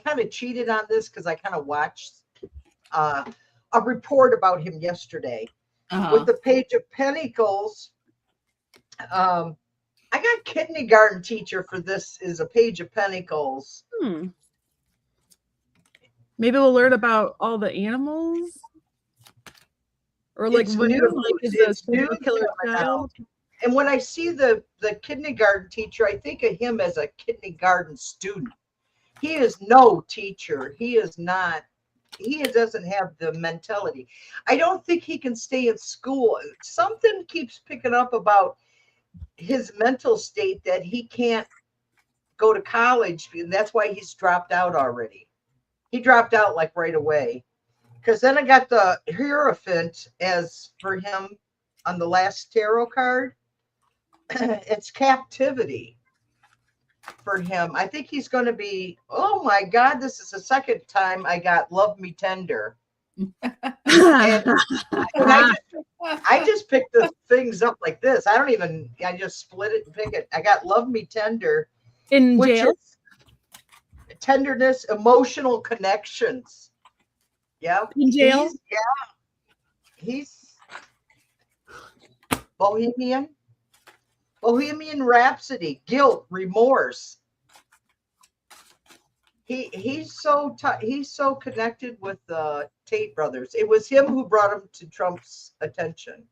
kind of cheated on this because I kind of watched a report about him yesterday. With the Page of Pentacles, I got kindergarten teacher for this is a Page of Pentacles. Maybe we'll learn about all the animals, or like It's what new. like is It's a new killer coming child. And when I see the kindergarten teacher, I think of him as a kindergarten student. He is no teacher. He is not. He doesn't have the mentality. I don't think he can stay in school. Something keeps picking up about his mental state that he can't go to college, and that's why he's dropped out already. He dropped out like right away. Because then I got the Hierophant as for him on the last tarot card. It's captivity for him. I think he's going to be, oh my God, this is the second time I got Love Me Tender. And I just picked the things up like this. I just split it and pick it. I got Love Me Tender. In jail? Is tenderness, emotional connections. Yeah. In jail? He's Bohemian Rhapsody, guilt, remorse. He's so connected with the Tate brothers. It was him who brought him to Trump's attention,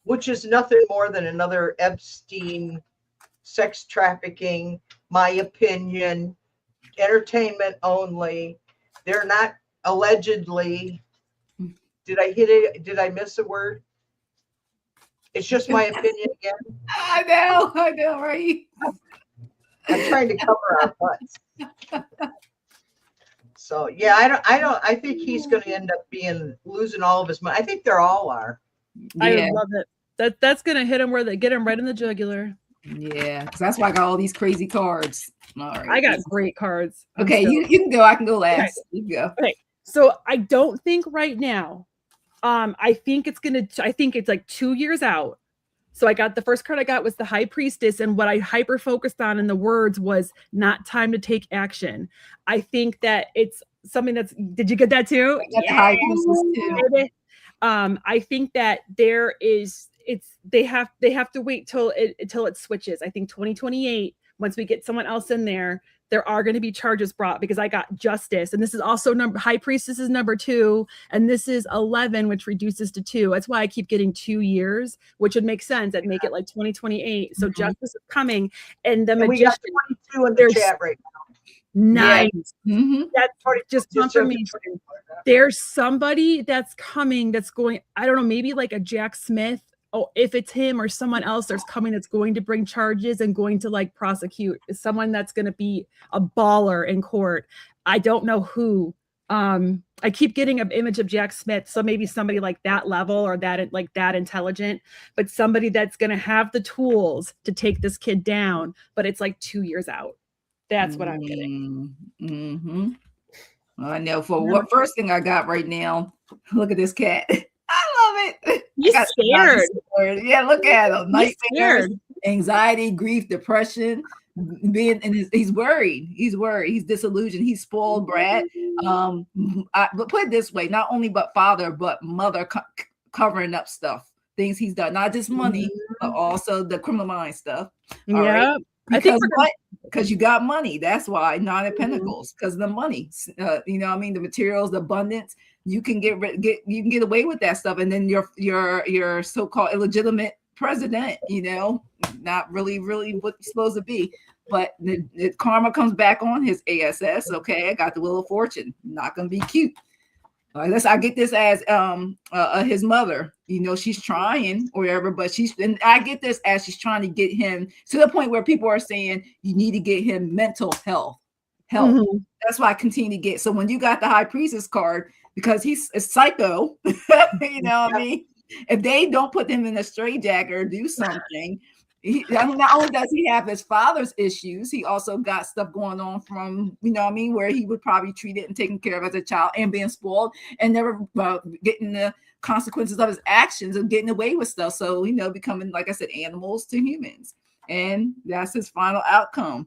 which is nothing more than another Epstein sex trafficking. My opinion, entertainment only. They're not allegedly. Did I hit it? Did I miss a word? It's just my opinion again. I know, right? I'm trying to cover our butts. So yeah, I think he's going to end up losing all of his money. I think they all are. I love it. That's going to hit him where they get him right in the jugular. Yeah, because that's why I got all these crazy cards. All right. I got great cards. Okay, you can go. I can go last. Okay. You go. Okay, so I don't think right now. I think it's like 2 years out. So I got the first card I got was the High Priestess, and what I hyper focused on in the words was not time to take action. I think that it's something that's. Did you get that too? I got the High Priestess too. I think that there is. They have to wait till it switches. I think 2028. Once we get someone else in there are going to be charges brought because I got Justice, and this is also High Priestess is number 2, and this is 11, which reduces to 2. That's why I keep getting 2 years, which would make sense. That'd make it like 2028. So Justice is coming, and the Magician. We got 22 in the chat right now. Nice. Yeah. Mm-hmm. That's just confirmation. There's somebody that's coming that's going. I don't know, maybe like a Jack Smith if it's him or someone else that's coming that's going to bring charges and going to like prosecute, is someone that's going to be a baller in court. I don't know who. I keep getting an image of Jack Smith, so maybe somebody like that level or that like that intelligent, but somebody that's going to have the tools to take this kid down, but it's like 2 years out. That's what I'm getting. Mm-hmm. I know. For what first thing I got right now, look at this cat. I love it. He's scared. Yeah, look at him. He's scared. Anxiety, grief, depression. He's worried. He's disillusioned. He's spoiled brat. But put it this way: not only but father, but mother covering up stuff, things he's done, not just money, but also the criminal mind stuff. All right? Because you got money. That's why Nine of Pentacles, because of the money. You know what I mean? The materials, the abundance. You can get away with that stuff, and then your so-called illegitimate president, you know, not really what you're supposed to be. But the karma comes back on his ASS. Okay, I got the Wheel of Fortune. Not gonna be cute. I get this as his mother. You know, she's trying or whatever, but and I get this as she's trying to get him to the point where people are saying you need to get him mental health. Mm-hmm. That's why I continue to get. So when you got the High Priestess card, because he's a psycho, you know what I mean? If they don't put him in a straitjacket or do something, not only does he have his father's issues, he also got stuff going on from, you know what I mean, where he would probably treat it and taken care of as a child and being spoiled and never getting the consequences of his actions of getting away with stuff. So, you know, becoming, like I said, animals to humans. And that's his final outcome.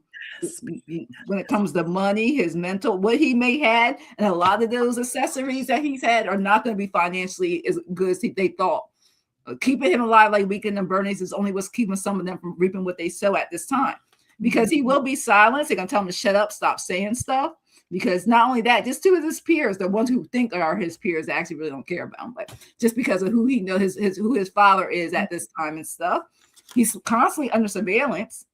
When it comes to money, his mental, what he may have, and a lot of those accessories that he's had are not going to be financially as good as they thought. Keeping him alive like Weekend and Bernice is only what's keeping some of them from reaping what they sow at this time. Because he will be silenced. They're going to tell him to shut up, stop saying stuff. Because not only that, just two of his peers, the ones who think are his peers, actually really don't care about him. But just because of who he knows, who his father is at this time and stuff, he's constantly under surveillance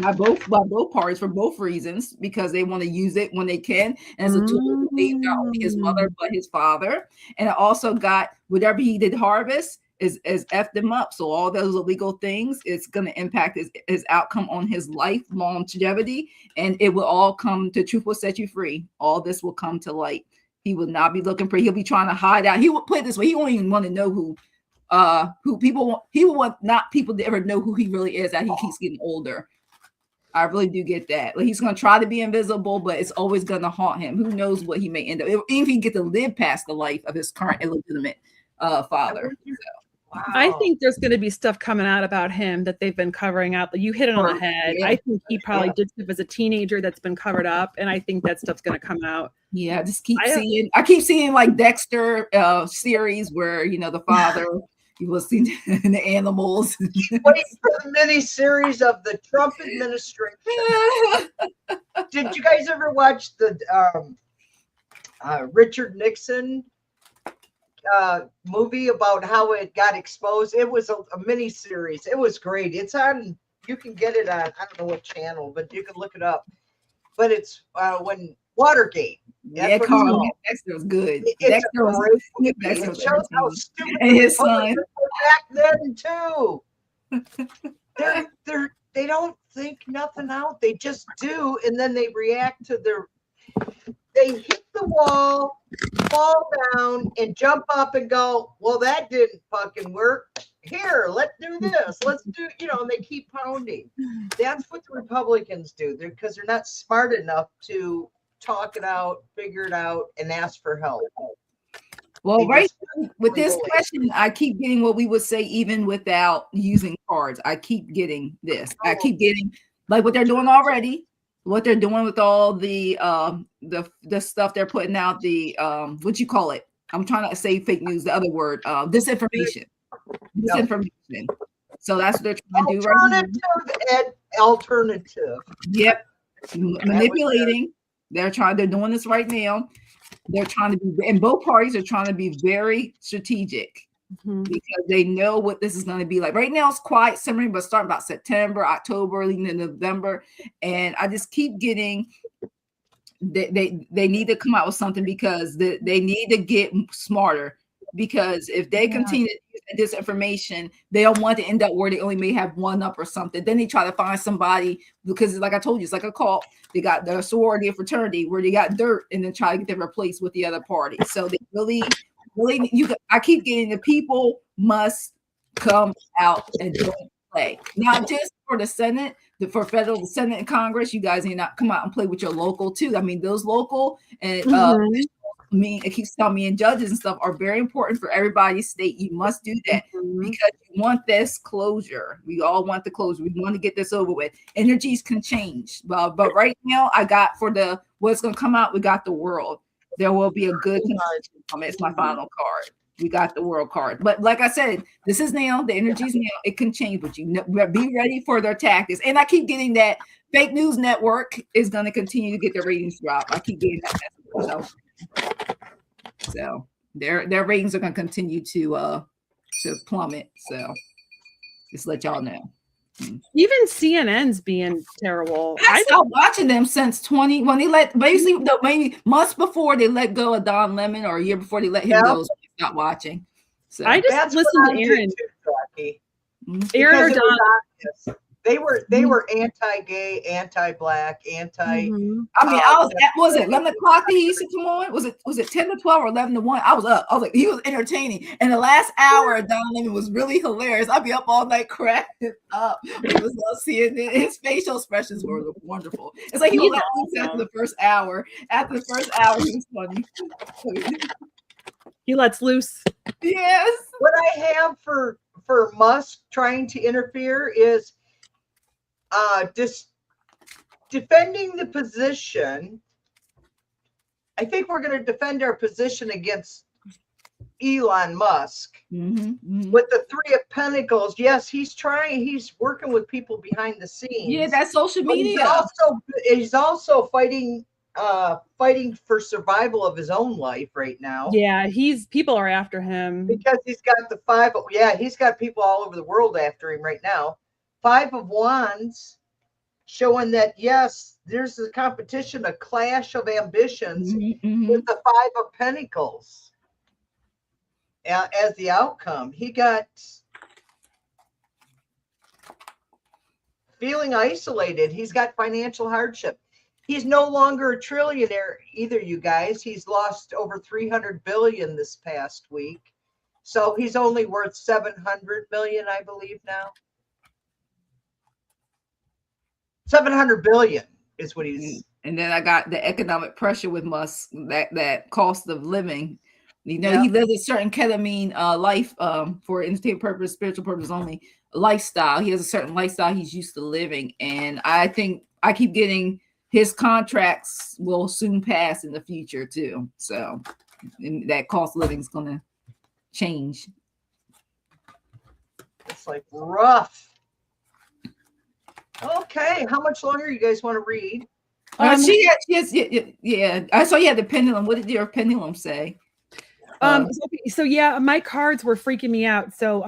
by both parties for both reasons, because they want to use it when they can as a tool to leave not only his mother but his father. And it also got whatever he did harvest is effed him up. So all those illegal things, it's going to impact his outcome on his life longevity, and it will all come to truth will set you free. All this will come to light. He will not be looking for. He'll be trying to hide out. He will put it this way: he won't even want to know who people. He will want not people to ever know who he really is. That he keeps getting older. I really do get that. Like, he's going to try to be invisible, but it's always going to haunt him. Who knows what he may end up, even if he get to live past the life of his current illegitimate father. So. Wow. I think there's going to be stuff coming out about him that they've been covering up. You hit it on the head. Yeah. I think he probably did stuff as a teenager that's been covered up, and I think that stuff's going to come out. Yeah, I keep seeing like Dexter series where, you know, the father you will see the animals. Wait for the mini series of the Trump administration. Did you guys ever watch the Richard Nixon movie about how it got exposed? It was a mini series. It was great. It's on, you can get it on, I don't know what channel, but you can look it up. But it's when Watergate. Yeah, Carl, Dexter was good. Dexter was good. It shows how stupid and his son back then too. They don't think nothing out. They just do, and then they react to they hit the wall, fall down, and jump up and go, well, that didn't fucking work. Here, let's do this. Let's do, you know, and they keep pounding. That's what the Republicans do, because they're not smart enough to talk it out, figure it out, and ask for help. Well, right with this question, I keep getting what we would say even without using cards. I keep getting this. I keep getting like what they're doing already. What they're doing with all the stuff they're putting out, the what you call it? I'm trying to say fake news, the other word, disinformation. Disinformation. So that's what they're trying to do right now. Alternative. Yep. Manipulating. They're doing this right now. They're trying to be, and both parties are trying to be very strategic. Because they know what this is going to be like. Right now it's quiet simmering, but starting about September, October, leading into November. And I just keep getting they need to come out with something, because they need to get smarter. because if they continue to use disinformation, they don't want to end up where they only may have one up or something. Then they try to find somebody, because like I told you, it's like a cult. They got the sorority and fraternity where they got dirt and then try to get them replaced with the other party. So they really, I keep getting the people must come out and join play, not just for the Senate, for federal, the Senate and Congress. You guys need not come out and play with your local too. I mean, those local and it keeps telling me, and judges and stuff are very important for everybody's state. You must do that because you want this closure. We all want the closure. We want to get this over with. Energies can change, but right now I got for the what's going to come out. We got the world. There will be a good. It's my final card. We got the world card. But like I said, this is now, the energies now, it can change, but you be ready for their tactics. And I keep getting that fake news network is going to continue to get their ratings drop. I keep getting that. So their ratings are going to continue to plummet. So just let y'all know. Even CNN's being terrible. I stopped watching them since when they maybe months before they let go of Don Lemon, or a year before they let him go. So I stopped watching. So I just listened to Aaron. Aaron or Don. They were anti-gay, anti-black, anti. I mean, was it 11 o'clock that he used to come on? Was it 10 to 12 or 11 to 1? I was up. I was like, he was entertaining. And the last hour of Don Lemon was really hilarious. I'd be up all night cracking up. It was seeing his facial expressions were wonderful. It's like he was after the first hour. After the first hour, he was funny. He lets loose. Yes. What I have for Musk trying to interfere is defending the position. I think we're going to defend our position against Elon Musk with the Three of Pentacles. Yes, he's working with people behind the scenes. Yeah, that's social media. He's also fighting for survival of his own life right now. Yeah, people are after him because he's got he's got people all over the world after him right now. Five of Wands showing that, yes, there's a competition, a clash of ambitions with the Five of Pentacles as the outcome. He got feeling isolated. He's got financial hardship. He's no longer a trillionaire either, you guys. He's lost over 300 billion this past week. So he's only worth 700 million, I believe now. 700 billion is what he's. And then I got the economic pressure with Musk, that cost of living. You know, he lives a certain ketamine life for entertainment purpose, spiritual purpose only lifestyle. He has a certain lifestyle he's used to living. And I think I keep getting his contracts will soon pass in the future too. So that cost of living is going to change. It's like rough. Okay, how much longer you guys want to read? She has, I saw you had the pendulum. What did your pendulum say? So yeah, my cards were freaking me out. So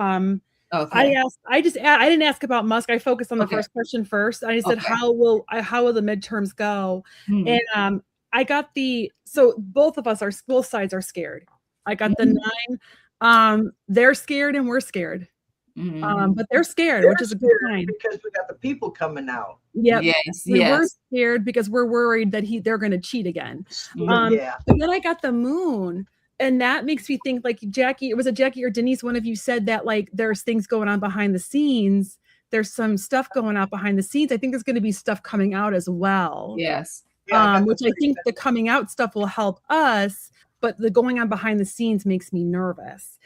okay. I didn't ask about Musk. I focused on the first question first. I said, how will the midterms go? And I got so both sides are scared. I got the 9. They're scared and we're scared. But they're scared, which is a good sign because we got the people coming out. Yep. Yes. We're scared because we're worried that they're going to cheat again. But then I got the moon, and that makes me think like Jackie. Was it Jackie or Denise? One of you said that like there's things going on behind the scenes. There's some stuff going on behind the scenes. I think there's going to be stuff coming out as well. Yes. Which I think the coming out stuff will help us, but the going on behind the scenes makes me nervous.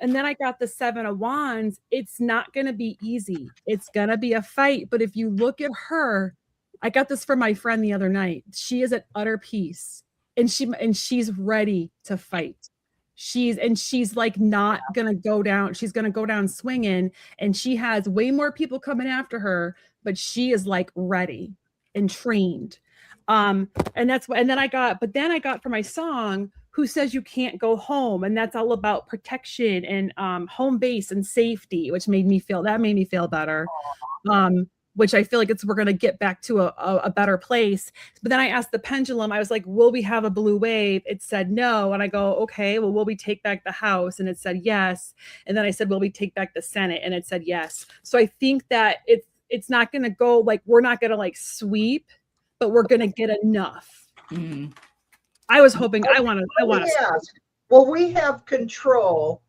And then I got the 7 of Wands. It's not going to be easy. It's going to be a fight. But if you look at her, I got this from my friend the other night. She is at utter peace, and she's ready to fight. She's like not going to go down. She's going to go down swinging, and she has way more people coming after her, but she is like ready and trained. And then I got for my song, Who Says You Can't Go Home? And that's all about protection and home base and safety, which made me feel better. which I feel like we're going to get back to a better place. But then I asked the pendulum, I was like, will we have a blue wave? It said no. And I go, okay, well, will we take back the House? And it said yes. And then I said, will we take back the Senate? And it said yes. So I think that it's not going to go like, we're not going to like sweep, but we're going to get enough. Mm-hmm. I was hoping, I want to. Well, we have control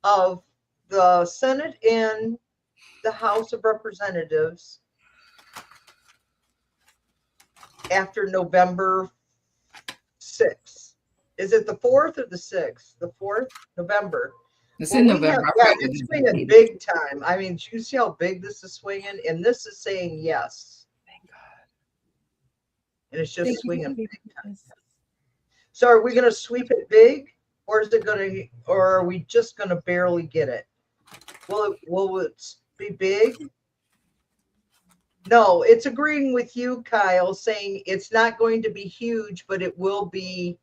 of the Senate and the House of Representatives after November 6th. Is it the 4th or the 6th? The 4th, November. It's in November. It's swinging big time. I mean, you see how big this is swinging? And this is saying yes. Thank God. And it's just swinging big time. So are we going to sweep it big? Or is it going to, or are we just going to barely get it? Will it be big? No, it's agreeing with you, Kyle, saying it's not going to be huge, but it will be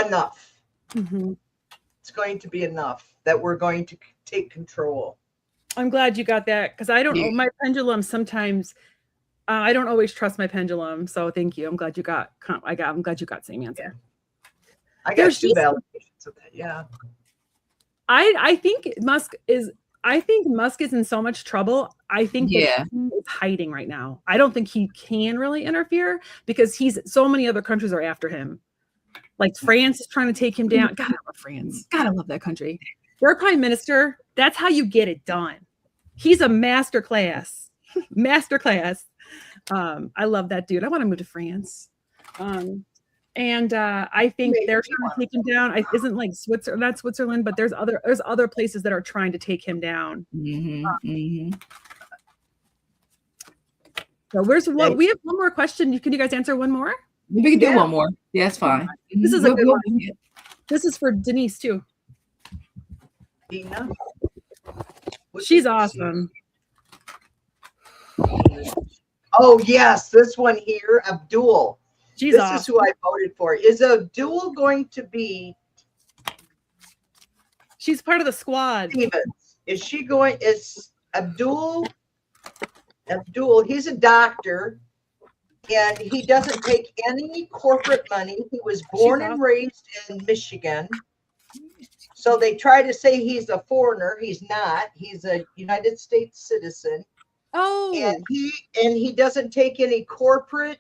enough. Mm-hmm. It's going to be enough that we're going to take control. I'm glad you got that, because I don't know, my pendulum sometimes, I don't always trust my pendulum. So thank you. I'm glad you got, I'm glad you got same answer. Yeah. I got two validations of that. Yeah. I think Musk is in so much trouble. I think that he is hiding right now. I don't think he can really interfere because so many other countries are after him. Like France is trying to take him down. God, I love France. God, I love that country. Their prime minister, that's how you get it done. He's a masterclass. Masterclass. I love that dude. I want to move to France. And I think they're trying to take him down. Isn't like Switzerland, not Switzerland, but there's other places that are trying to take him down. Mm-hmm. So we have one more question. Can you guys answer one more? We can do one more. Yeah, that's fine. This is a good one. This is for Denise too. Dina? She's awesome. Oh yes, this one here, Abdul. This awesome. Is who I voted for. Is Abdul going to be? She's part of the squad. Stevens. Is she going? Is Abdul? He's a doctor, and he doesn't take any corporate money. He was born and raised in Michigan. So they try to say he's a foreigner. He's not. He's a United States citizen. Oh. And he doesn't take any corporate.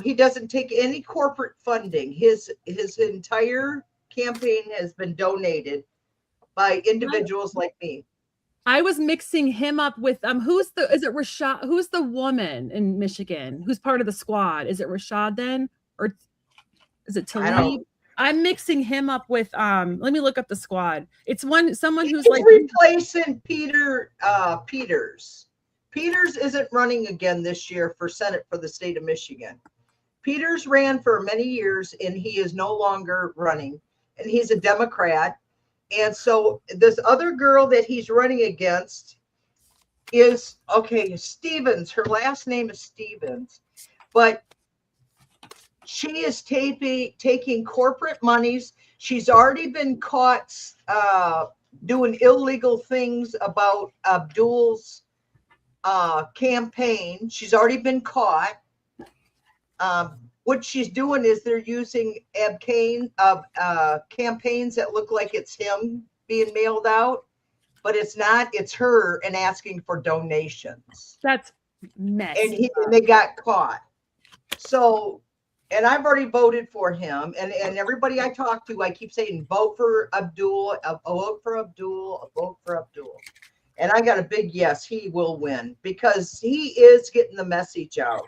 He doesn't take any corporate funding. His entire campaign has been donated by individuals like me. I was mixing him up with is it Rashad? Who's the woman in Michigan who's part of the squad? Is it Rashad then, or is it Talib? I'm mixing him up with let me look up the squad. It's someone who's like replacing Peters. Peters isn't running again this year for Senate for the state of Michigan. Peters ran for many years and he is no longer running, and he's a Democrat. And so this other girl that he's running against is Stevens. Her last name is Stevens, but she is taking corporate monies. She's already been caught doing illegal things about Abdul's campaign. She's already been caught. What she's doing is they're using campaigns that look like it's him being mailed out, but it's not. It's her, and asking for donations. That's messy. And they got caught. So, and I've already voted for him. And everybody I talk to, I keep saying, vote for Abdul, vote for Abdul, vote for Abdul. And I got a big yes, he will win because he is getting the message out.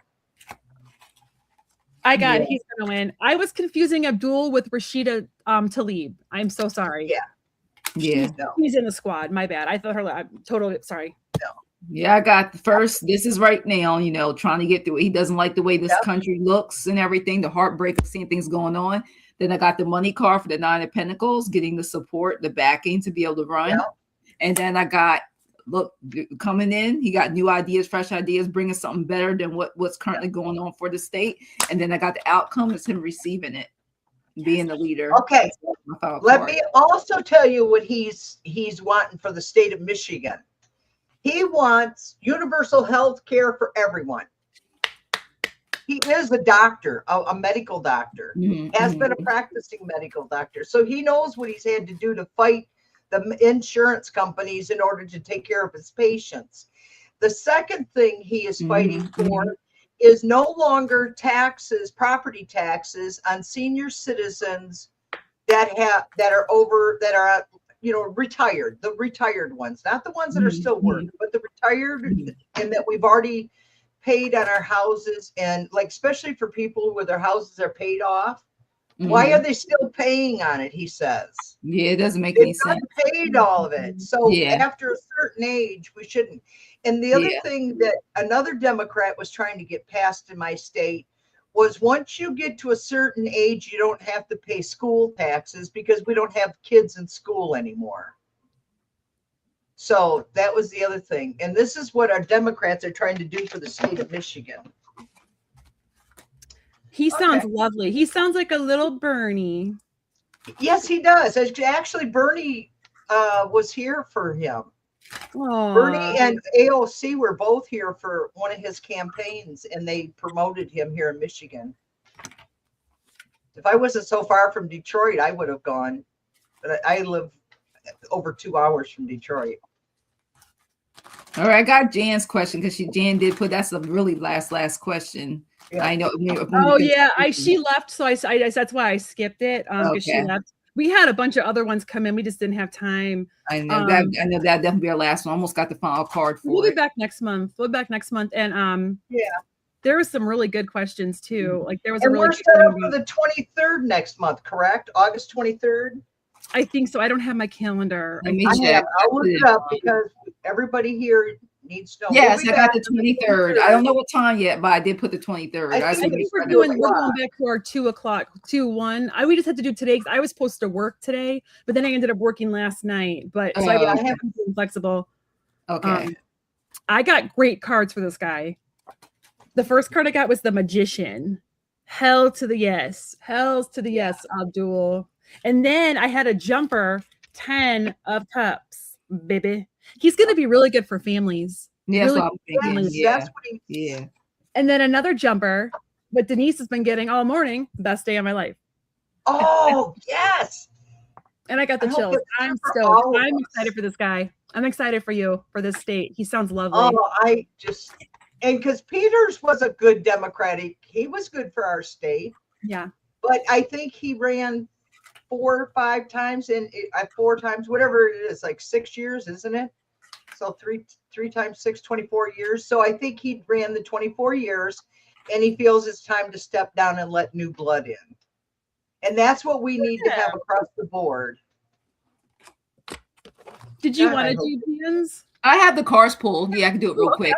He's gonna win. I was confusing Abdul with Rashida Talib. I'm so sorry. Yeah. He's in the squad. My bad. I thought I'm totally sorry. No. Yeah, I got the first. This is right now, trying to get through it. He doesn't like the way this country looks and everything, the heartbreak of seeing things going on. Then I got the money card for the 9 of Pentacles, getting the support, the backing to be able to run. And then I got coming in, he got new ideas, fresh ideas, bringing something better than what's currently going on for the state. And then I got the outcome is him receiving it, being the leader. Okay, let me also tell you what he's wanting for the state of Michigan. He wants universal health care for everyone. He is a doctor, a medical doctor, has been a practicing medical doctor. So he knows what he's had to do to fight the insurance companies in order to take care of his patients. The second thing he is fighting for is no longer taxes, property taxes on senior citizens that are retired, the retired ones, not the ones that are still working, but the retired, and that we've already paid on our houses, and like especially for people where their houses are paid off. Why are they still paying on it? He says. Yeah, it doesn't make any sense. Paid all of it. So after a certain age, we shouldn't. And the other thing that another Democrat was trying to get passed in my state was once you get to a certain age, you don't have to pay school taxes because we don't have kids in school anymore. So that was the other thing. And this is what our Democrats are trying to do for the state of Michigan. He sounds lovely. He sounds like a little Bernie. Yes, he does. Actually, Bernie was here for him. Aww. Bernie and AOC were both here for one of his campaigns, and they promoted him here in Michigan. If I wasn't so far from Detroit, I would have gone. But I live over 2 hours from Detroit. All right, I got Jan's question because Jan did put that's a really last question. Yeah. I know. She left, so I that's why I skipped it. Because she left. We had a bunch of other ones come in. We just didn't have time. I know that. I know that definitely be our last one. Almost got the final card for We'll be back next month. And there were some really good questions too. Like there was and we're set up for the 23rd next month, correct? August 23rd. I think so. I don't have my calendar. I'll look it up because everybody here needs to know. Yes, I got the 23rd. I don't know what time yet, but I did put the 23rd. I think we're going back to our 2 o'clock, 2-1. We just had to do today because I was supposed to work today, but then I ended up working last night. But so I haven't been flexible. Okay. I got great cards for this guy. The first card I got was the Magician. Hell to the yes. Hells to the yes, Abdul. And then I had a jumper, 10 of Cups, baby. He's going to be really good for families. Yeah, really that's what I'm thinking. Yeah. And then another jumper, what Denise has been getting all morning, best day of my life. Oh, yes. And I got the chills. I'm stoked. I'm excited for this guy. I'm excited for you, for this state. He sounds lovely. Oh, and because Peters was a good Democratic, he was good for our state. Yeah. But I think he ran 4 or 5 times and 4 times, whatever it is, like 6 years, isn't it? So 3 times 6, 24 years. So I think he ran the 24 years and he feels it's time to step down and let new blood in. And that's what we need to have across the board. Did you want to do Dan's? I have the cards pulled. Yeah, I can do it real quick.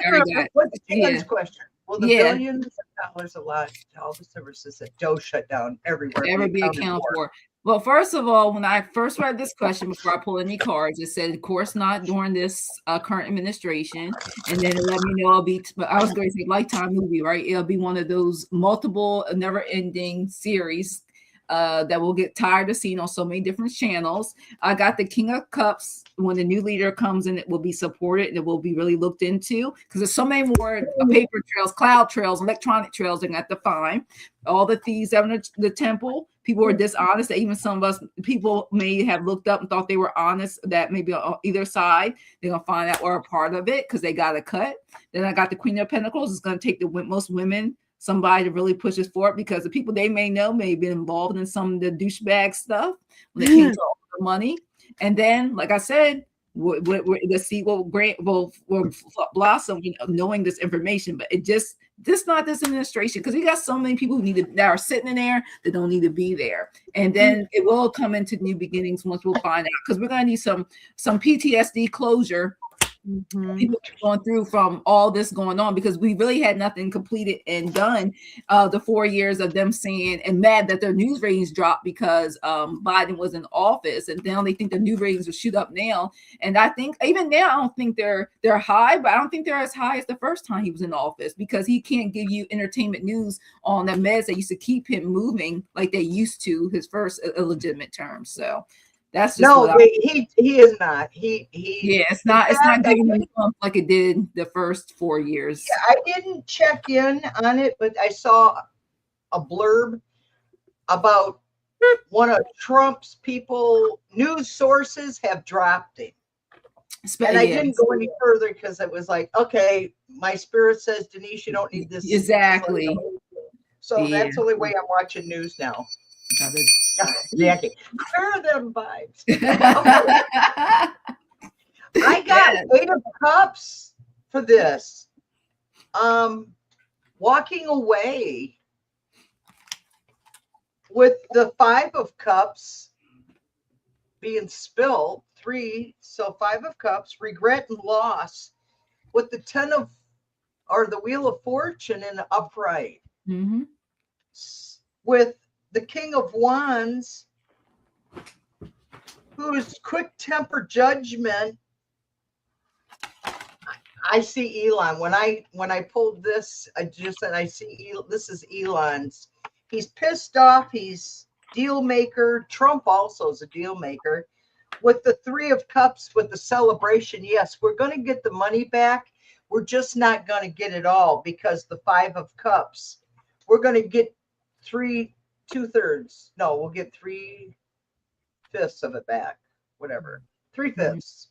What's Dan's question? Well, the billions of dollars allotted to all the services that Joe shut down everywhere. Ever be accounted for. Well, first of all, when I first read this question before I pull any cards, it said, of course, not during this current administration. And then it let me know I was going to say Lifetime movie, right? It'll be one of those multiple, never-ending series that we'll get tired of seeing on so many different channels. I got the King of Cups. When the new leader comes in, it will be supported and it will be really looked into because there's so many more paper trails, cloud trails, electronic trails they're going to have to find. All the thieves out in the temple, people are dishonest. Even some of us, people may have looked up and thought they were honest, that maybe on either side, they're going to find out we're a part of it because they got a cut. Then I got the Queen of Pentacles. It's going to take the most women, somebody to really push us forward because the people they may know may have been involved in some of the douchebag stuff when it came to all the money. And then, like I said, the seed will blossom, knowing this information. But it just not this administration, because we got so many people that are sitting in there that don't need to be there. And then it will come into new beginnings once we'll find out, because we're gonna need some PTSD closure. People going through from all this going on, because we really had nothing completed and done. The 4 years of them saying and mad that their news ratings dropped because Biden was in office, and now they think the news ratings will shoot up now. And I think even now, I don't think they're high, but I don't think they're as high as the first time he was in office, because he can't give you entertainment news on the meds that used to keep him moving like they used to his first illegitimate term. So That's just No, what he is not. He yeah, it's not giving him bump like it did the first 4 years. I didn't check in on it, but I saw a blurb about one of Trump's news sources have dropped him. And I didn't go any further because it was like, okay, my spirit says, Denise, you don't need this. Exactly. So that's the only way I'm watching news now. Jackie, clear them vibes. I got 8 of Cups for this. Walking away with the 5 of Cups being spilled, 3, so 5 of Cups, regret and loss, with the 10 of, or the Wheel of Fortune in the upright, with the King of Wands, whose quick-tempered judgment. I see Elon. When I pulled this, I just said I see this is Elon's. He's pissed off. He's deal maker. Trump also is a deal maker. With the 3 of Cups, with the celebration, yes, we're going to get the money back. We're just not going to get it all because the 5 of Cups, we're going to get 2/3. No, we'll get 3/5 of it back. Whatever, 3/5.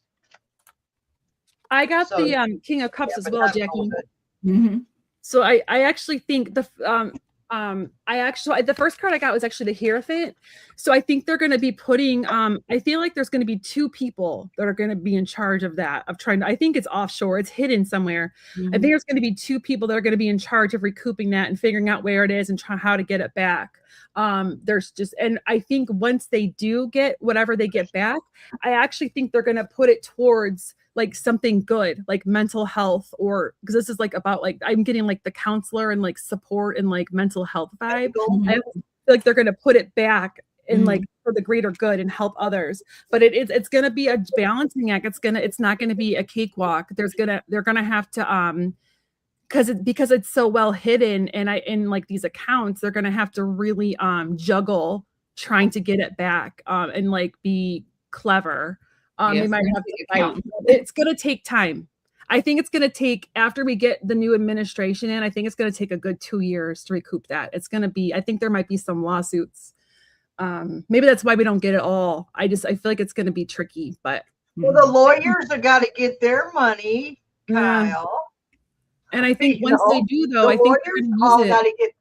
I got the King of Cups as well, Jackie. So I actually think the first card I got was actually the Hierophant. So I think they're going to be putting I feel like there's going to be 2 people that are going to be in charge of that, of trying to, I think it's offshore, it's hidden somewhere. I think there's going to be 2 people that are going to be in charge of recouping that and figuring out where it is and how to get it back. And I think once they do get whatever they get back, I actually think they're going to put it towards like something good, like mental health, or because this is like about like I'm getting like the counselor and like support and like mental health vibe. I feel like they're gonna put it back in like for the greater good and help others. But it's gonna be a balancing act. It's not gonna be a cakewalk. They're gonna have to because it's so well hidden and in like these accounts, they're gonna have to really juggle trying to get it back and like be clever. They might have to fight. It's going to take time. I think it's going to take, after we get the new administration in, I think it's going to take a good 2 years to recoup that. It's going to be, I think there might be some lawsuits. Maybe that's why we don't get it all. I feel like it's going to be tricky, but. Well, the lawyers have got to get their money, Kyle. And I think once they do, though, I think they're going to got to get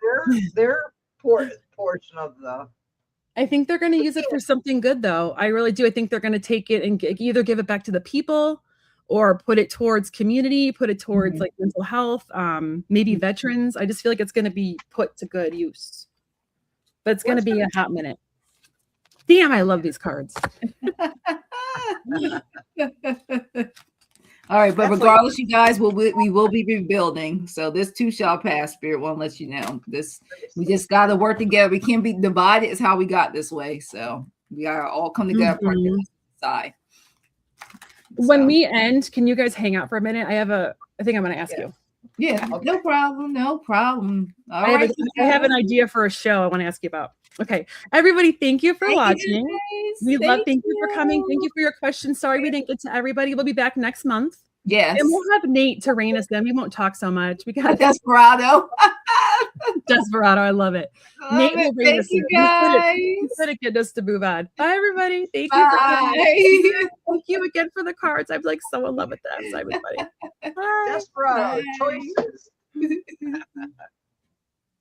their portion of the. I think they're going to use it for something good, though. I really do. I think they're going to take it and either give it back to the people or put it towards community, put it towards like mental health, maybe veterans. I just feel like it's going to be put to good use. But it's going to be a hot minute. Damn, I love these cards. All right, but regardless, you guys, we will be rebuilding. So this too shall pass. Spirit won't let you know. We just got to work together. We can't be divided. Is how we got this way. So we gotta all come together. Side. When we end, can you guys hang out for a minute? I think I'm going to ask you. Yeah, okay. No problem. All I have an idea for a show I want to ask you about. Okay, everybody, thank you for watching. Thank you for coming. Thank you for your questions. Sorry we didn't get to everybody. We'll be back next month. Yes. And we'll have Nate to rein us in. We won't talk so much. We got Desperado. Desperado. I love it. Nate will rein us in. Guys. He's going to get us to move on. Bye, everybody. Thank you for coming. Thank you again for the cards. I'm like so in love with them. So everybody. Bye. Desperado choices.